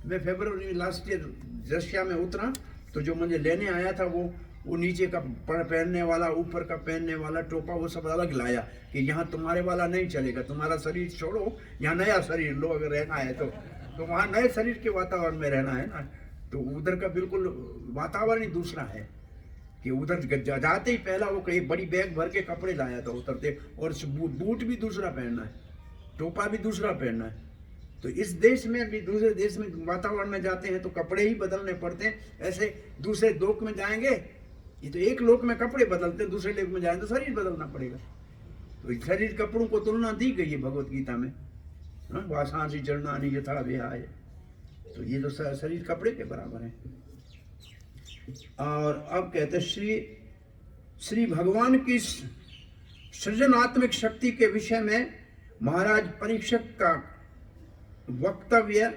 मैं फरवरी लास्ट ईयर रशिया में उतरा, तो जो मुझे लेने आया था वो नीचे का पहनने वाला, ऊपर का पहनने वाला टोपा, वो सब अलग लाया कि यहाँ तुम्हारे वाला नहीं चलेगा, तुम्हारा शरीर छोड़ो, यहाँ नया शरीर लो अगर रहना है तो वहाँ नए शरीर के वातावरण में रहना है ना। तो उधर का बिल्कुल वातावरण ही दूसरा है कि उधर जाते ही पहला वो कहीं बड़ी बैग भर के कपड़े लाया था उतरते, और बूट भी दूसरा पहनना है, टोपा भी दूसरा पहनना है। तो इस देश में भी दूसरे देश में वातावरण में जाते हैं तो कपड़े ही बदलने पड़ते हैं। ऐसे दूसरे लोक में जाएंगे, ये तो एक लोक में कपड़े बदलते हैं, दूसरे लोक में जाएंगे तो शरीर बदलना पड़ेगा। तो शरीर कपड़ों को तुलना दी गई है भगवत गीता में, वासांसी चरणानि यथा विहाय। तो ये तो शरीर कपड़े के बराबर है। और अब कहते श्री भगवान की सृजनात्मक शक्ति के विषय में महाराज परीक्षक का वक्तव्य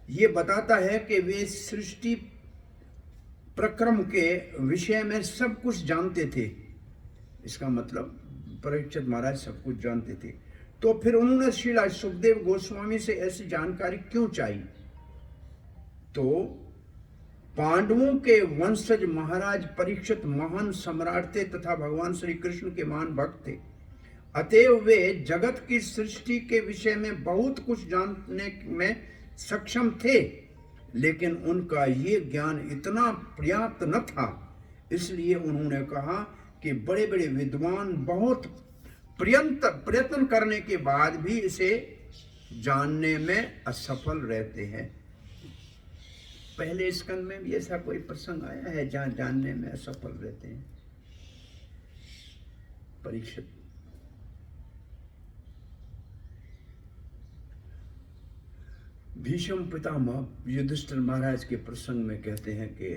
ये बताता है कि वे सृष्टि प्रक्रम के विषय में सब कुछ जानते थे। इसका मतलब परीक्षित महाराज सब कुछ जानते थे, तो फिर उन्होंने श्रील सुखदेव गोस्वामी से ऐसी जानकारी क्यों चाहिए? तो पांडवों के वंशज महाराज परीक्षित महान सम्राट थे तथा भगवान श्री कृष्ण के महान भक्त थे, अतएव वे जगत की सृष्टि के विषय में बहुत कुछ जानने में सक्षम थे, लेकिन उनका ये ज्ञान इतना पर्याप्त न था। इसलिए उन्होंने कहा कि बड़े बड़े विद्वान बहुत प्रयत्न करने के बाद भी इसे जानने में असफल रहते हैं। पहले स्कंद में भी ऐसा कोई प्रसंग आया है जहां जानने में असफल रहते हैं परीक्षित। भीष्म पितामह युधिष्ठिर महाराज के प्रसंग में कहते हैं कि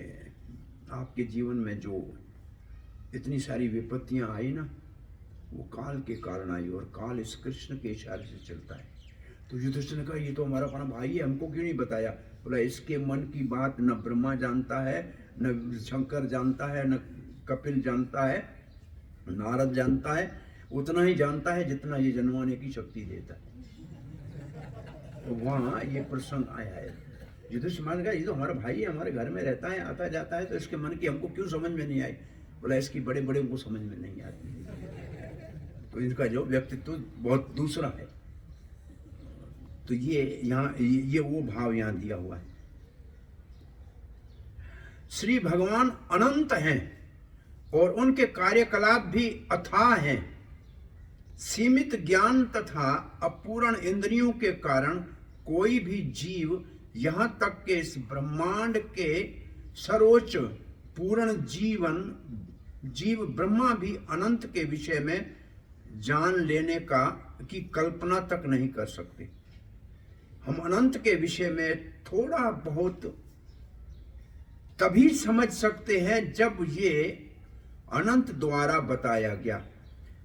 आपके जीवन में जो इतनी सारी विपत्तियां आई ना, वो काल के कारण आई, और काल इस कृष्ण के इशारे से चलता है। तो युधिष्ठिर ने कहा ये तो हमारा अपना भाई है, हमको क्यों नहीं बताया? बोला इसके मन की बात न ब्रह्मा जानता है, न शंकर जानता है, न कपिल जानता है, नारद जानता है। उतना ही जानता है जितना ये जन्माने की शक्ति देता है। तो वहाँ ये प्रसंग आया है। युधिष्ठिर मान गया ये तो हमारा भाई है, हमारे घर में रहता है, आता जाता है, तो इसके मन की हमको क्यों समझ में नहीं आई? बोला इसकी बड़े बड़े को समझ में नहीं आती। तो इनका जो व्यक्तित्व बहुत दूसरा है। तो ये यहाँ ये वो भाव यहाँ दिया हुआ है। श्री भगवान अनंत हैं और उनके कार्यकलाप भी अथाह हैं। सीमित ज्ञान तथा अपूर्ण इंद्रियों के कारण कोई भी जीव यहाँ तक के इस ब्रह्मांड के सर्वोच्च पूर्ण जीव ब्रह्मा भी अनंत के विषय में जान लेने की कल्पना तक नहीं कर सकते। हम अनंत के विषय में थोड़ा बहुत तभी समझ सकते हैं जब ये अनंत द्वारा बताया गया,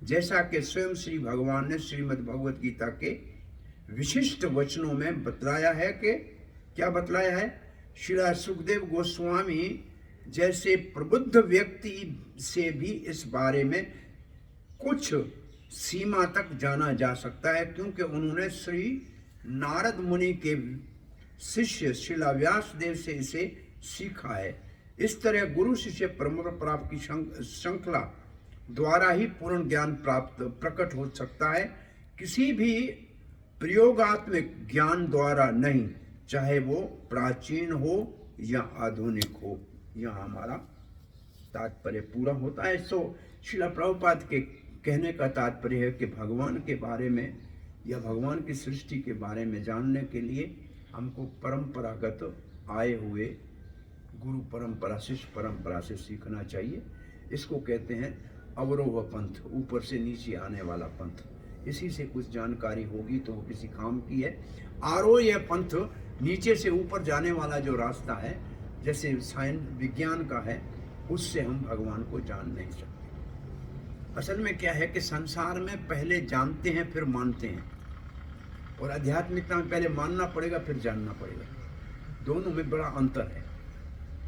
जैसा कि स्वयं श्री भगवान ने श्रीमद् भगवत गीता के विशिष्ट वचनों में बतलाया है। कि क्या बतलाया है? श्री सुखदेव गोस्वामी जैसे प्रबुद्ध व्यक्ति से भी इस बारे में कुछ सीमा तक जाना जा सकता है, क्योंकि उन्होंने श्री नारद मुनि के शिष्य श्रील व्यास देव से इसे सीखा है। इस तरह गुरु शिष्य परंपरा की श्रृंखला द्वारा ही पूर्ण ज्ञान प्रकट हो सकता है, किसी भी प्रयोगात्मक ज्ञान द्वारा नहीं, चाहे वो प्राचीन हो या आधुनिक हो। यहाँ हमारा तात्पर्य पूरा होता है। सो श्रील प्रभुपाद के कहने का तात्पर्य है कि भगवान के बारे में या भगवान की सृष्टि के बारे में जानने के लिए हमको परंपरागत आए हुए गुरु परंपरा, शिष्य परंपरा से सीखना चाहिए। इसको कहते हैं अवरोह पंथ, ऊपर से नीचे आने वाला पंथ। इसी से कुछ जानकारी होगी तो वो किसी काम की है। आरोह यह पंथ नीचे से ऊपर जाने वाला जो रास्ता है, जैसे साइंस विज्ञान का है, उससे हम भगवान को जान नहीं सकते। असल में क्या है कि संसार में पहले जानते हैं फिर मानते हैं, और आध्यात्मिकता में पहले मानना पड़ेगा फिर जानना पड़ेगा। दोनों में बड़ा अंतर है।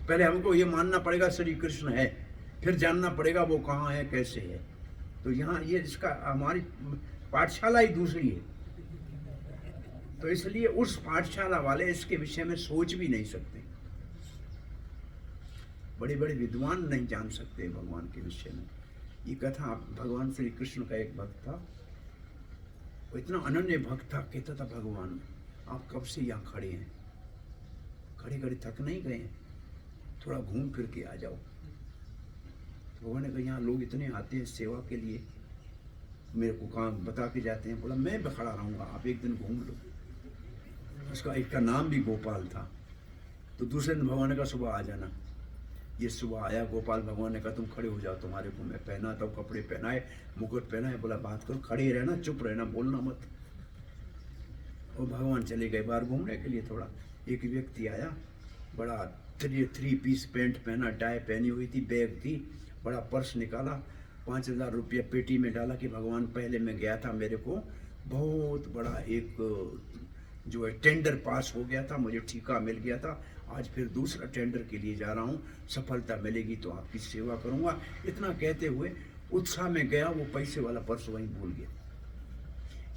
पहले हमको ये मानना पड़ेगा श्री कृष्ण है, फिर जानना पड़ेगा वो कहाँ है, कैसे है। तो यहाँ ये इसका हमारी पाठशाला ही दूसरी है। तो इसलिए उस पाठशाला वाले इसके विषय में सोच भी नहीं सकते। बड़े बड़े विद्वान नहीं जान सकते भगवान के विषय में। ये कथा भगवान श्री कृष्ण का एक भक्त था, वो इतना अनन्य भक्त था, कहता था भगवान आप कब से यहाँ खड़े हैं, खड़े खड़े थक नहीं गए हैं, थोड़ा घूम फिर के आ जाओ। तो भगवान ने कहा यहाँ लोग इतने आते हैं सेवा के लिए, मेरे को काम बता के जाते हैं। बोला मैं खड़ा रहूँगा, आप एक दिन घूम लो। उसका एक का नाम भी गोपाल था। तो दूसरे दिन भगवान ने कहा सुबह आ जाना। ये सुबह आया गोपाल, भगवान ने कहा तुम खड़े हो जाओ, तुम्हारे को मैं पहनाता हूँ, कपड़े पहनाए, मुकुट पहनाए। बोला बात करो, खड़े रहना, चुप रहना, बोलना मत। और भगवान चले गए बाहर घूमने के लिए। थोड़ा एक व्यक्ति आया, बड़ा थ्री पीस पैंट पहना, टाई पहनी हुई थी, बैग थी, बड़ा पर्स निकाला, 5,000 रुपया पेटी में डाला कि भगवान पहले मैं गया था, मेरे को बहुत बड़ा एक जो है टेंडर पास हो गया था, मुझे ठीका मिल गया था, आज फिर दूसरा टेंडर के लिए जा रहा हूँ, सफलता मिलेगी तो आपकी सेवा करूँगा। इतना कहते हुए उत्साह में गया, वो पैसे वाला पर्स वहीं भूल गया।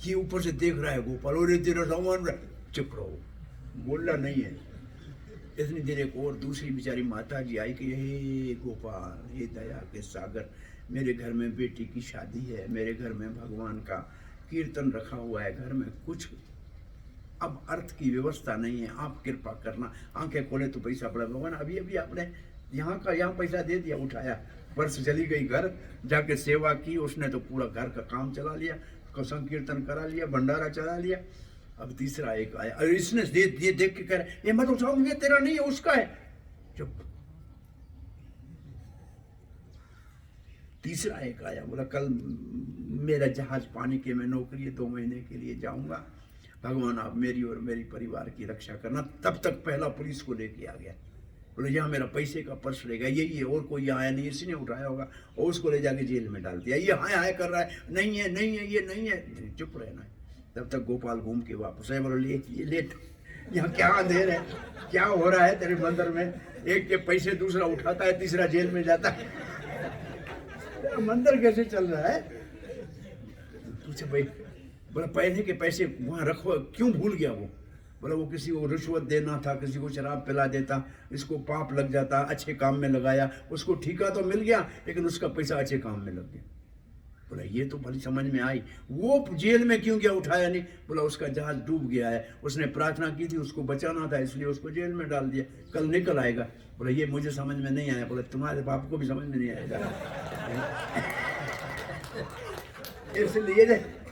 ये ऊपर से देख रहा है गोपाल, और तेरा सामान, चुप रहो, बोलना नहीं है। इतनी देर एक और दूसरी बेचारी माता जी आई कि हे गोपाल, हे दया के सागर, मेरे घर में बेटी की शादी है, मेरे घर में भगवान का कीर्तन रखा हुआ है, घर में कुछ अब अर्थ की व्यवस्था नहीं है, आप कृपा करना। आंखें खोले तो पैसा पड़ा, भगवान अभी अभी आपने यहाँ पैसा दे दिया, उठाया, पर्स चली गई घर, जाके सेवा की, उसने तो पूरा घर का काम चला लिया, संकीर्तन करा लिया, भंडारा चला लिया। अब तीसरा एक आया, और इसने ये देख के कह रहा ये मत उठाओ, ये तेरा नहीं है, उसका है। चुप। तीसरा एक आया, बोला कल मेरा जहाज पानी के, मैं नौकरी 2 महीने के लिए जाऊंगा, भगवान आप मेरी और मेरी परिवार की रक्षा करना। तब तक पहला पुलिस को लेके आ गया, बोले यहाँ मेरा पैसे का पर्स रहेगा, यही है, और कोई आया नहीं, इसी ने उठाया होगा, और उसको ले जाके जेल में डाल दिया। ये हाय कर रहा है, नहीं है नहीं है, ये नहीं है, चुप रहना है। तब तक गोपाल घूम के वापस आए, बोले ये लेट, यहाँ क्या अंधेर है, क्या हो रहा है तेरे मंदिर में, एक के पैसे दूसरा उठाता है, तीसरा जेल में जाता है, मंदिर कैसे चल रहा है। पूछे भाई, बोला पहले के पैसे वहाँ रखो, क्यों भूल गया वो। बोला वो किसी को रिश्वत देना था, किसी को शराब पिला देता, इसको पाप लग जाता, अच्छे काम में लगाया, उसको ठीका तो मिल गया, लेकिन उसका पैसा अच्छे काम में लग गया। बोला ये तो भली समझ में आई, वो जेल में क्यों गया, उठाया नहीं। बोला उसका जहाज डूब गया है, उसने प्रार्थना की थी, उसको बचाना था, इसलिए उसको जेल में डाल दिया, कल निकल आएगा। बोला ये मुझे समझ में नहीं आया। बोला तुम्हारे बाप को भी समझ में नहीं आएगा।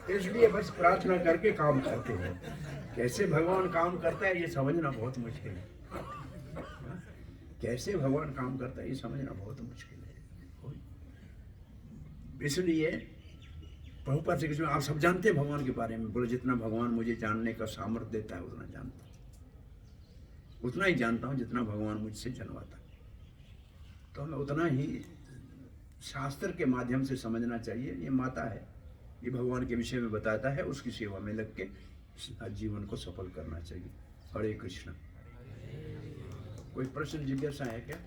इसलिए बस प्रार्थना करके काम करते हैं। कैसे भगवान काम करता है ये समझना बहुत मुश्किल है। कैसे भगवान काम करता है ये समझना बहुत मुश्किल है। इसलिए प्रभुपाद श्री कृष्ण, आप सब जानते हैं भगवान के बारे में। बोले जितना भगवान मुझे जानने का सामर्थ्य देता है उतना जानता हूँ, उतना ही जानता हूँ जितना भगवान मुझसे जनवाता है। तो हमें उतना ही शास्त्र के माध्यम से समझना चाहिए। ये माता है, ये भगवान के विषय में बताता है, उसकी सेवा में लग के जीवन को सफल करना चाहिए। हरे कृष्ण। कोई प्रश्न जिज्ञासा है क्या?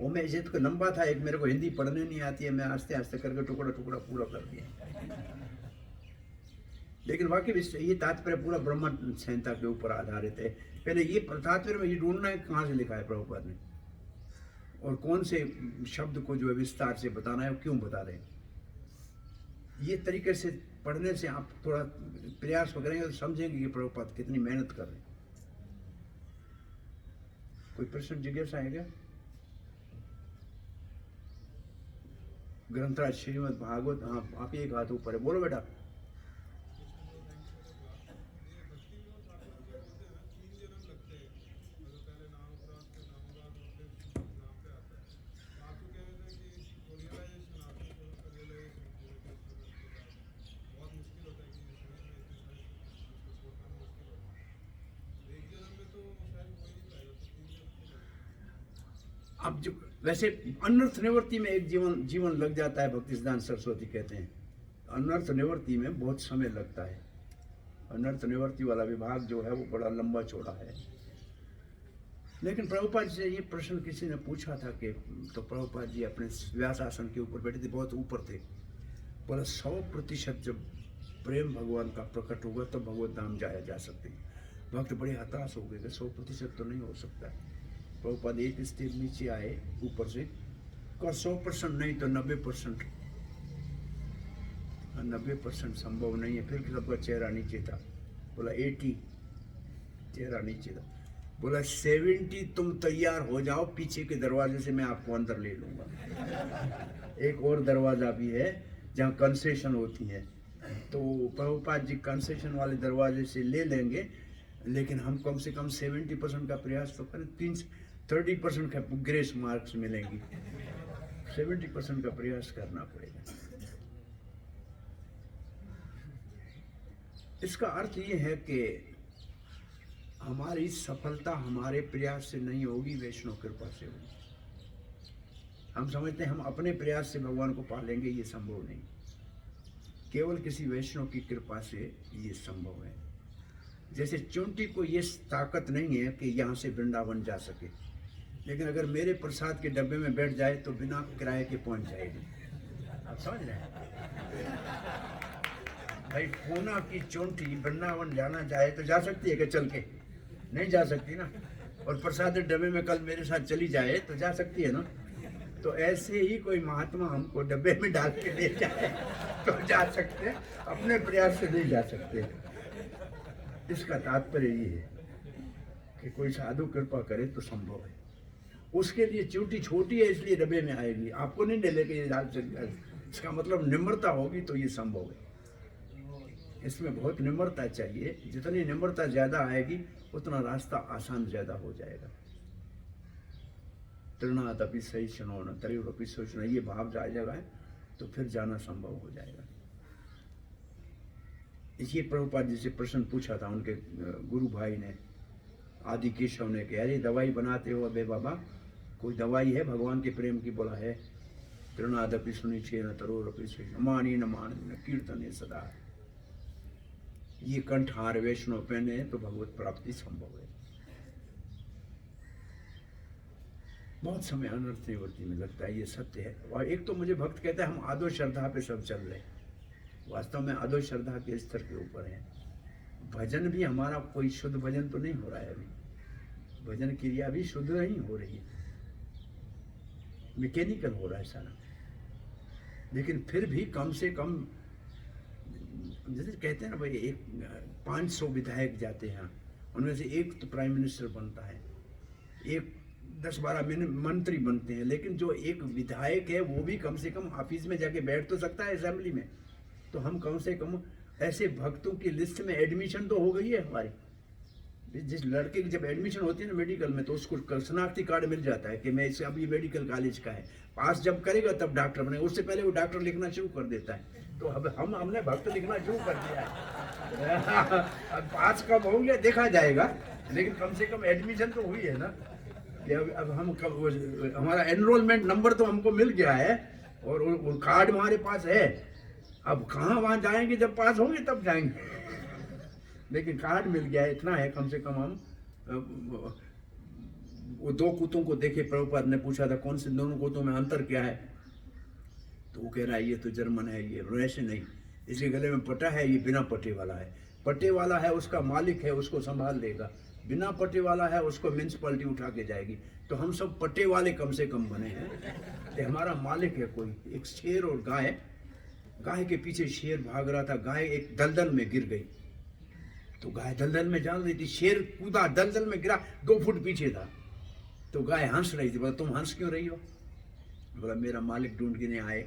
वो मैं जित को लंबा था, एक मेरे को हिंदी पढ़ने नहीं आती है, मैं आस्ते आस्ते करके टुकड़ा टुकड़ा पूरा कर दिया। लेकिन वाकई ये तात्पर्य पूरा ब्रह्म संहिता के ऊपर आधारित है। पहले ये तात्पर्य में ये ढूंढना है कहाँ से लिखा है प्रभुपाद ने, और कौन से शब्द को जो है विस्तार से बताना है, क्यों बता रहे हैं। ये तरीके से पढ़ने से आप थोड़ा प्रयास करेंगे तो समझेंगे कि प्रभुपाद कितनी मेहनत कर रहे हैं। कोई प्रश्न जिज्ञासा है क्या? ग्रंथराज श्रीमद् भागवत, आप एक हाथ ऊपर है, बोलो बेटा। अब जो वैसे अनर्थ निवृत्ति में एक जीवन लग जाता है, भक्ति सिद्धांत सरस्वती कहते हैं। अनर्थ निवृत्ति में बहुत समय लगता है। अनर्थ निवृत्ति वाला विभाग जो है वो बड़ा लंबा चौड़ा है। लेकिन प्रभुपाद जी से ये प्रश्न किसी ने पूछा था कि, तो प्रभुपाद जी अपने व्यास आसन के ऊपर बैठे थे, बहुत ऊपर थे। बोला 100% जब प्रेम भगवान का प्रकट होगा तो भगवत धाम जाया जा सकेगा। भक्त बड़े हताश हो गए, 100% तो नहीं हो सकता। प्रभुपाद एक स्टेप नीचे आए ऊपर से, 100% नहीं तो 90%, 90% संभव नहीं है। फिर सबका चेहरा नीचे था, बोला 80, चेहरा नीचे था। बोला 70 तुम तैयार हो जाओ, पीछे के दरवाजे से मैं आपको अंदर ले लूंगा। एक और दरवाजा भी है जहाँ कंसेशन होती है, तो प्रभुपाद जी कंसेशन वाले दरवाजे से ले लेंगे, लेकिन हम कम से कम 70% का प्रयास तो करें। 30% का ग्रेस मार्क्स मिलेंगी, 70% का प्रयास करना पड़ेगा। इसका अर्थ ये है कि हमारी सफलता हमारे प्रयास से नहीं होगी, वैष्णव कृपा से होगी। हम समझते हैं हम अपने प्रयास से भगवान को पा लेंगे, ये संभव नहीं। केवल किसी वैष्णव की कृपा से ये संभव है। जैसे चुंटी को ये ताकत नहीं है कि यहाँ से वृंदावन जा सके, लेकिन अगर मेरे प्रसाद के डब्बे में बैठ जाए तो बिना किराए के पहुँच जाएगी। आप समझ रहे हैं भाई, पूना की चोंटी वृंदावन जाना चाहे तो जा सकती है कि चल के? नहीं जा सकती ना। और प्रसाद डब्बे में कल मेरे साथ चली जाए तो जा सकती है ना। तो ऐसे ही कोई महात्मा हमको डब्बे में डाल के ले जाए तो जा सकते हैं, अपने प्रयास से नहीं जा सकते। इसका तात्पर्य ये है कि कोई साधु कृपा करे तो संभव है। उसके लिए चोटी छोटी है इसलिए डब्बे में आएगी, आपको नहीं ले के ये डाल सकते। इसका मतलब निम्रता होगी तो ये संभव है। इसमें बहुत निम्रता चाहिए, जितनी निम्रता ज्यादा आएगी उतना रास्ता आसान ज्यादा हो जाएगा। तृणादपि सहिष्णु न तयोरपि सहिष्णु, ये भाव जा जाएगा तो फिर जाना संभव हो जाएगा। इसलिए प्रभुपाद जी से प्रश्न पूछा था उनके गुरु भाई ने, आदि केशव ने, कि अरे दवाई बनाते हो अबे बाबा, कोई दवाई है भगवान के प्रेम की? बोला है, तृणादपि सुनिचे न तरोरपि सहिष्णु मानी न मान न कीर्तने सदा। ये कंठहार वैष्णव पहने तो भगवत प्राप्ति संभव है। बहुत समय अनर्थ निवृत्ति में लगता है, ये सत्य है। और एक तो मुझे भक्त कहता है हम आदो श्रद्धा पे सब चल रहे हैं, वास्तव में आदो श्रद्धा के स्तर के ऊपर है। भजन भी हमारा कोई शुद्ध भजन तो नहीं हो रहा है अभी, भजन क्रिया भी शुद्ध नहीं हो रही है, मैकेनिकल हो रहा है सारा। लेकिन फिर भी कम से कम, जैसे कहते हैं ना भाई, एक 500 विधायक जाते हैं, उनमें से एक तो प्राइम मिनिस्टर बनता है, एक 10-12 मंत्री बनते हैं, लेकिन जो एक विधायक है वो भी कम से कम ऑफिस में जाके बैठ तो सकता है, असेंबली में। तो हम कम से कम ऐसे भक्तों की लिस्ट में एडमिशन तो हो गई है हमारी। जिस लड़के की जब एडमिशन होती है ना मेडिकल में, तो उसको शनाख्ती कार्ड मिल जाता है कि मैं इसे अभी मेडिकल कॉलेज का है। पास जब करेगा तब डॉक्टर बनेगा, उससे पहले वो डॉक्टर लिखना शुरू कर देता है। तो अब हमने भक्त लिखना शुरू कर दिया है। अब पास कब हो गया देखा जाएगा, लेकिन कम से कम एडमिशन तो हुई है ना। कि अब हम कब, हमारा एनरोलमेंट नंबर तो हमको मिल गया है और वो कार्ड हमारे पास है। अब कहाँ वहाँ जाएंगे, जब पास होंगे तब जाएंगे, लेकिन कार्ड मिल गया है, इतना है कम से कम। हम वो 2 कुत्तों को देखे, प्रभुपाद ने पूछा था कौन से दोनों कुत्तों में अंतर क्या है, तो वो कह रहा है ये तो जर्मन है, ये वैसे नहीं, इसके गले में पटा है, ये बिना पटे वाला है। पटे वाला है उसका मालिक है, उसको संभाल लेगा, बिना पटे वाला है उसको म्यूनसिपैलिटी उठा के जाएगी। तो हम सब पटे वाले कम से कम बने हैं, तो हमारा मालिक है कोई। एक शेर और गाय, गाय के पीछे शेर भाग रहा था, गाय एक दलदल में गिर गई, तो गाय दलदल में जान रही थी, शेर कूदा दलदल में गिरा, 2 फुट पीछे था। तो गाय हंस रही थी, बोला तुम हंस क्यों रही हो? बोला मेरा मालिक ढूंढ के नहीं आए,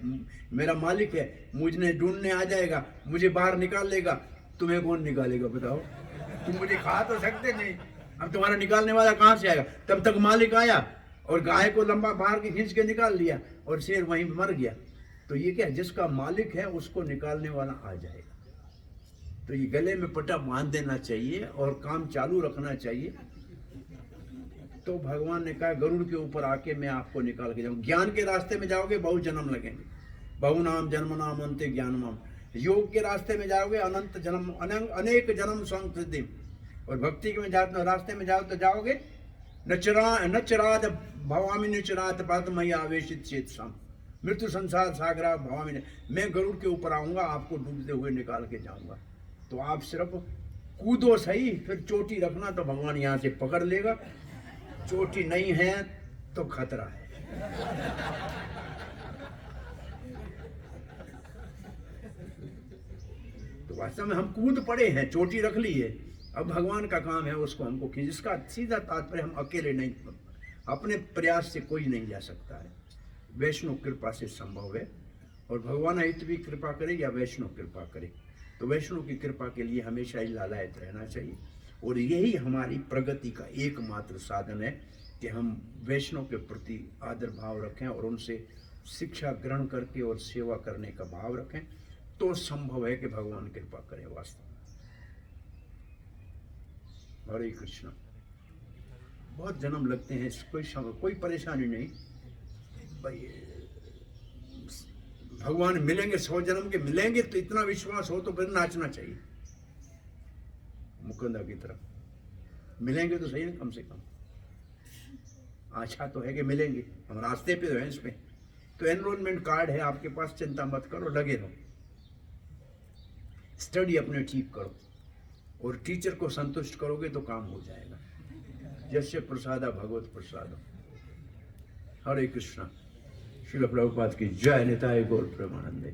मेरा मालिक है, मुझे ढूंढने आ जाएगा, मुझे बाहर निकाल लेगा, तुम्हें कौन निकालेगा बताओ? तुम मुझे खा तो सकते नहीं, अब तुम्हारा निकालने वाला कहाँ से आएगा? तब तक मालिक आया और गाय को लंबा बाहर के खींच के निकाल लिया और शेर वहीं मर गया। तो ये क्या, जिसका मालिक है उसको निकालने वाला आ जाएगा। तो ये गले में पट्टा बांध देना चाहिए और काम चालू रखना चाहिए। तो भगवान ने कहा गरुड़ के ऊपर आके मैं आपको निकाल के जाऊँ। ज्ञान के रास्ते में जाओगे बहु जन्म लगेंगे, बहु नाम जन्म नाम अंते ज्ञानमाम। योग के रास्ते में जाओगे अनंत जन्म, अनेक जन्म संसिद्धि। और भक्ति के में रास्ते में जाओ तो जाओगे नचरात भवामी नचरात पद मई आवेशित चेत सम, मृत्यु संसार सागरा भवामी ने, मैं गरुड़ के ऊपर आऊंगा, आपको डूबते हुए निकाल के जाऊंगा। तो आप सिर्फ कूदो सही, फिर चोटी रखना तो भगवान यहाँ से पकड़ लेगा। चोटी नहीं है तो खतरा है। तो वास्तव में हम कूद पड़े हैं, चोटी रख ली है, अब भगवान का काम है उसको हमको खींच। इसका सीधा तात्पर्य हम अकेले नहीं, अपने प्रयास से कोई नहीं जा सकता है, वैष्णव कृपा से संभव है। और भगवान हित भी कृपा करे या वैष्णव कृपा करे, तो वैष्णव की कृपा के लिए हमेशा ही लालायत रहना चाहिए। और यही हमारी प्रगति का एकमात्र साधन है कि हम वैष्णव के प्रति आदर भाव रखें और उनसे शिक्षा ग्रहण करके और सेवा करने का भाव रखें, तो संभव है कि भगवान कृपा करें वास्तव में। हरे कृष्णा। बहुत जन्म लगते हैं, कोई परेशानी नहीं भाई, भगवान मिलेंगे, 100 जन्म के मिलेंगे, तो इतना विश्वास हो तो फिर नाचना चाहिए मुकुंदा की तरफ। मिलेंगे तो सही ना, कम से कम आशा तो है कि मिलेंगे, हम रास्ते पे हैं इसमें। तो एनरोलमेंट कार्ड है आपके पास, चिंता मत करो, लगे रहो, स्टडी अपने ठीक करो और टीचर को संतुष्ट करोगे तो काम हो जाएगा। जस्य प्रसादा भगवत प्रसाद। हरे कृष्णा। श्रील प्रभुपाद की जय। निताय गौर प्रेमानंदे।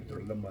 थोड़ा लंबा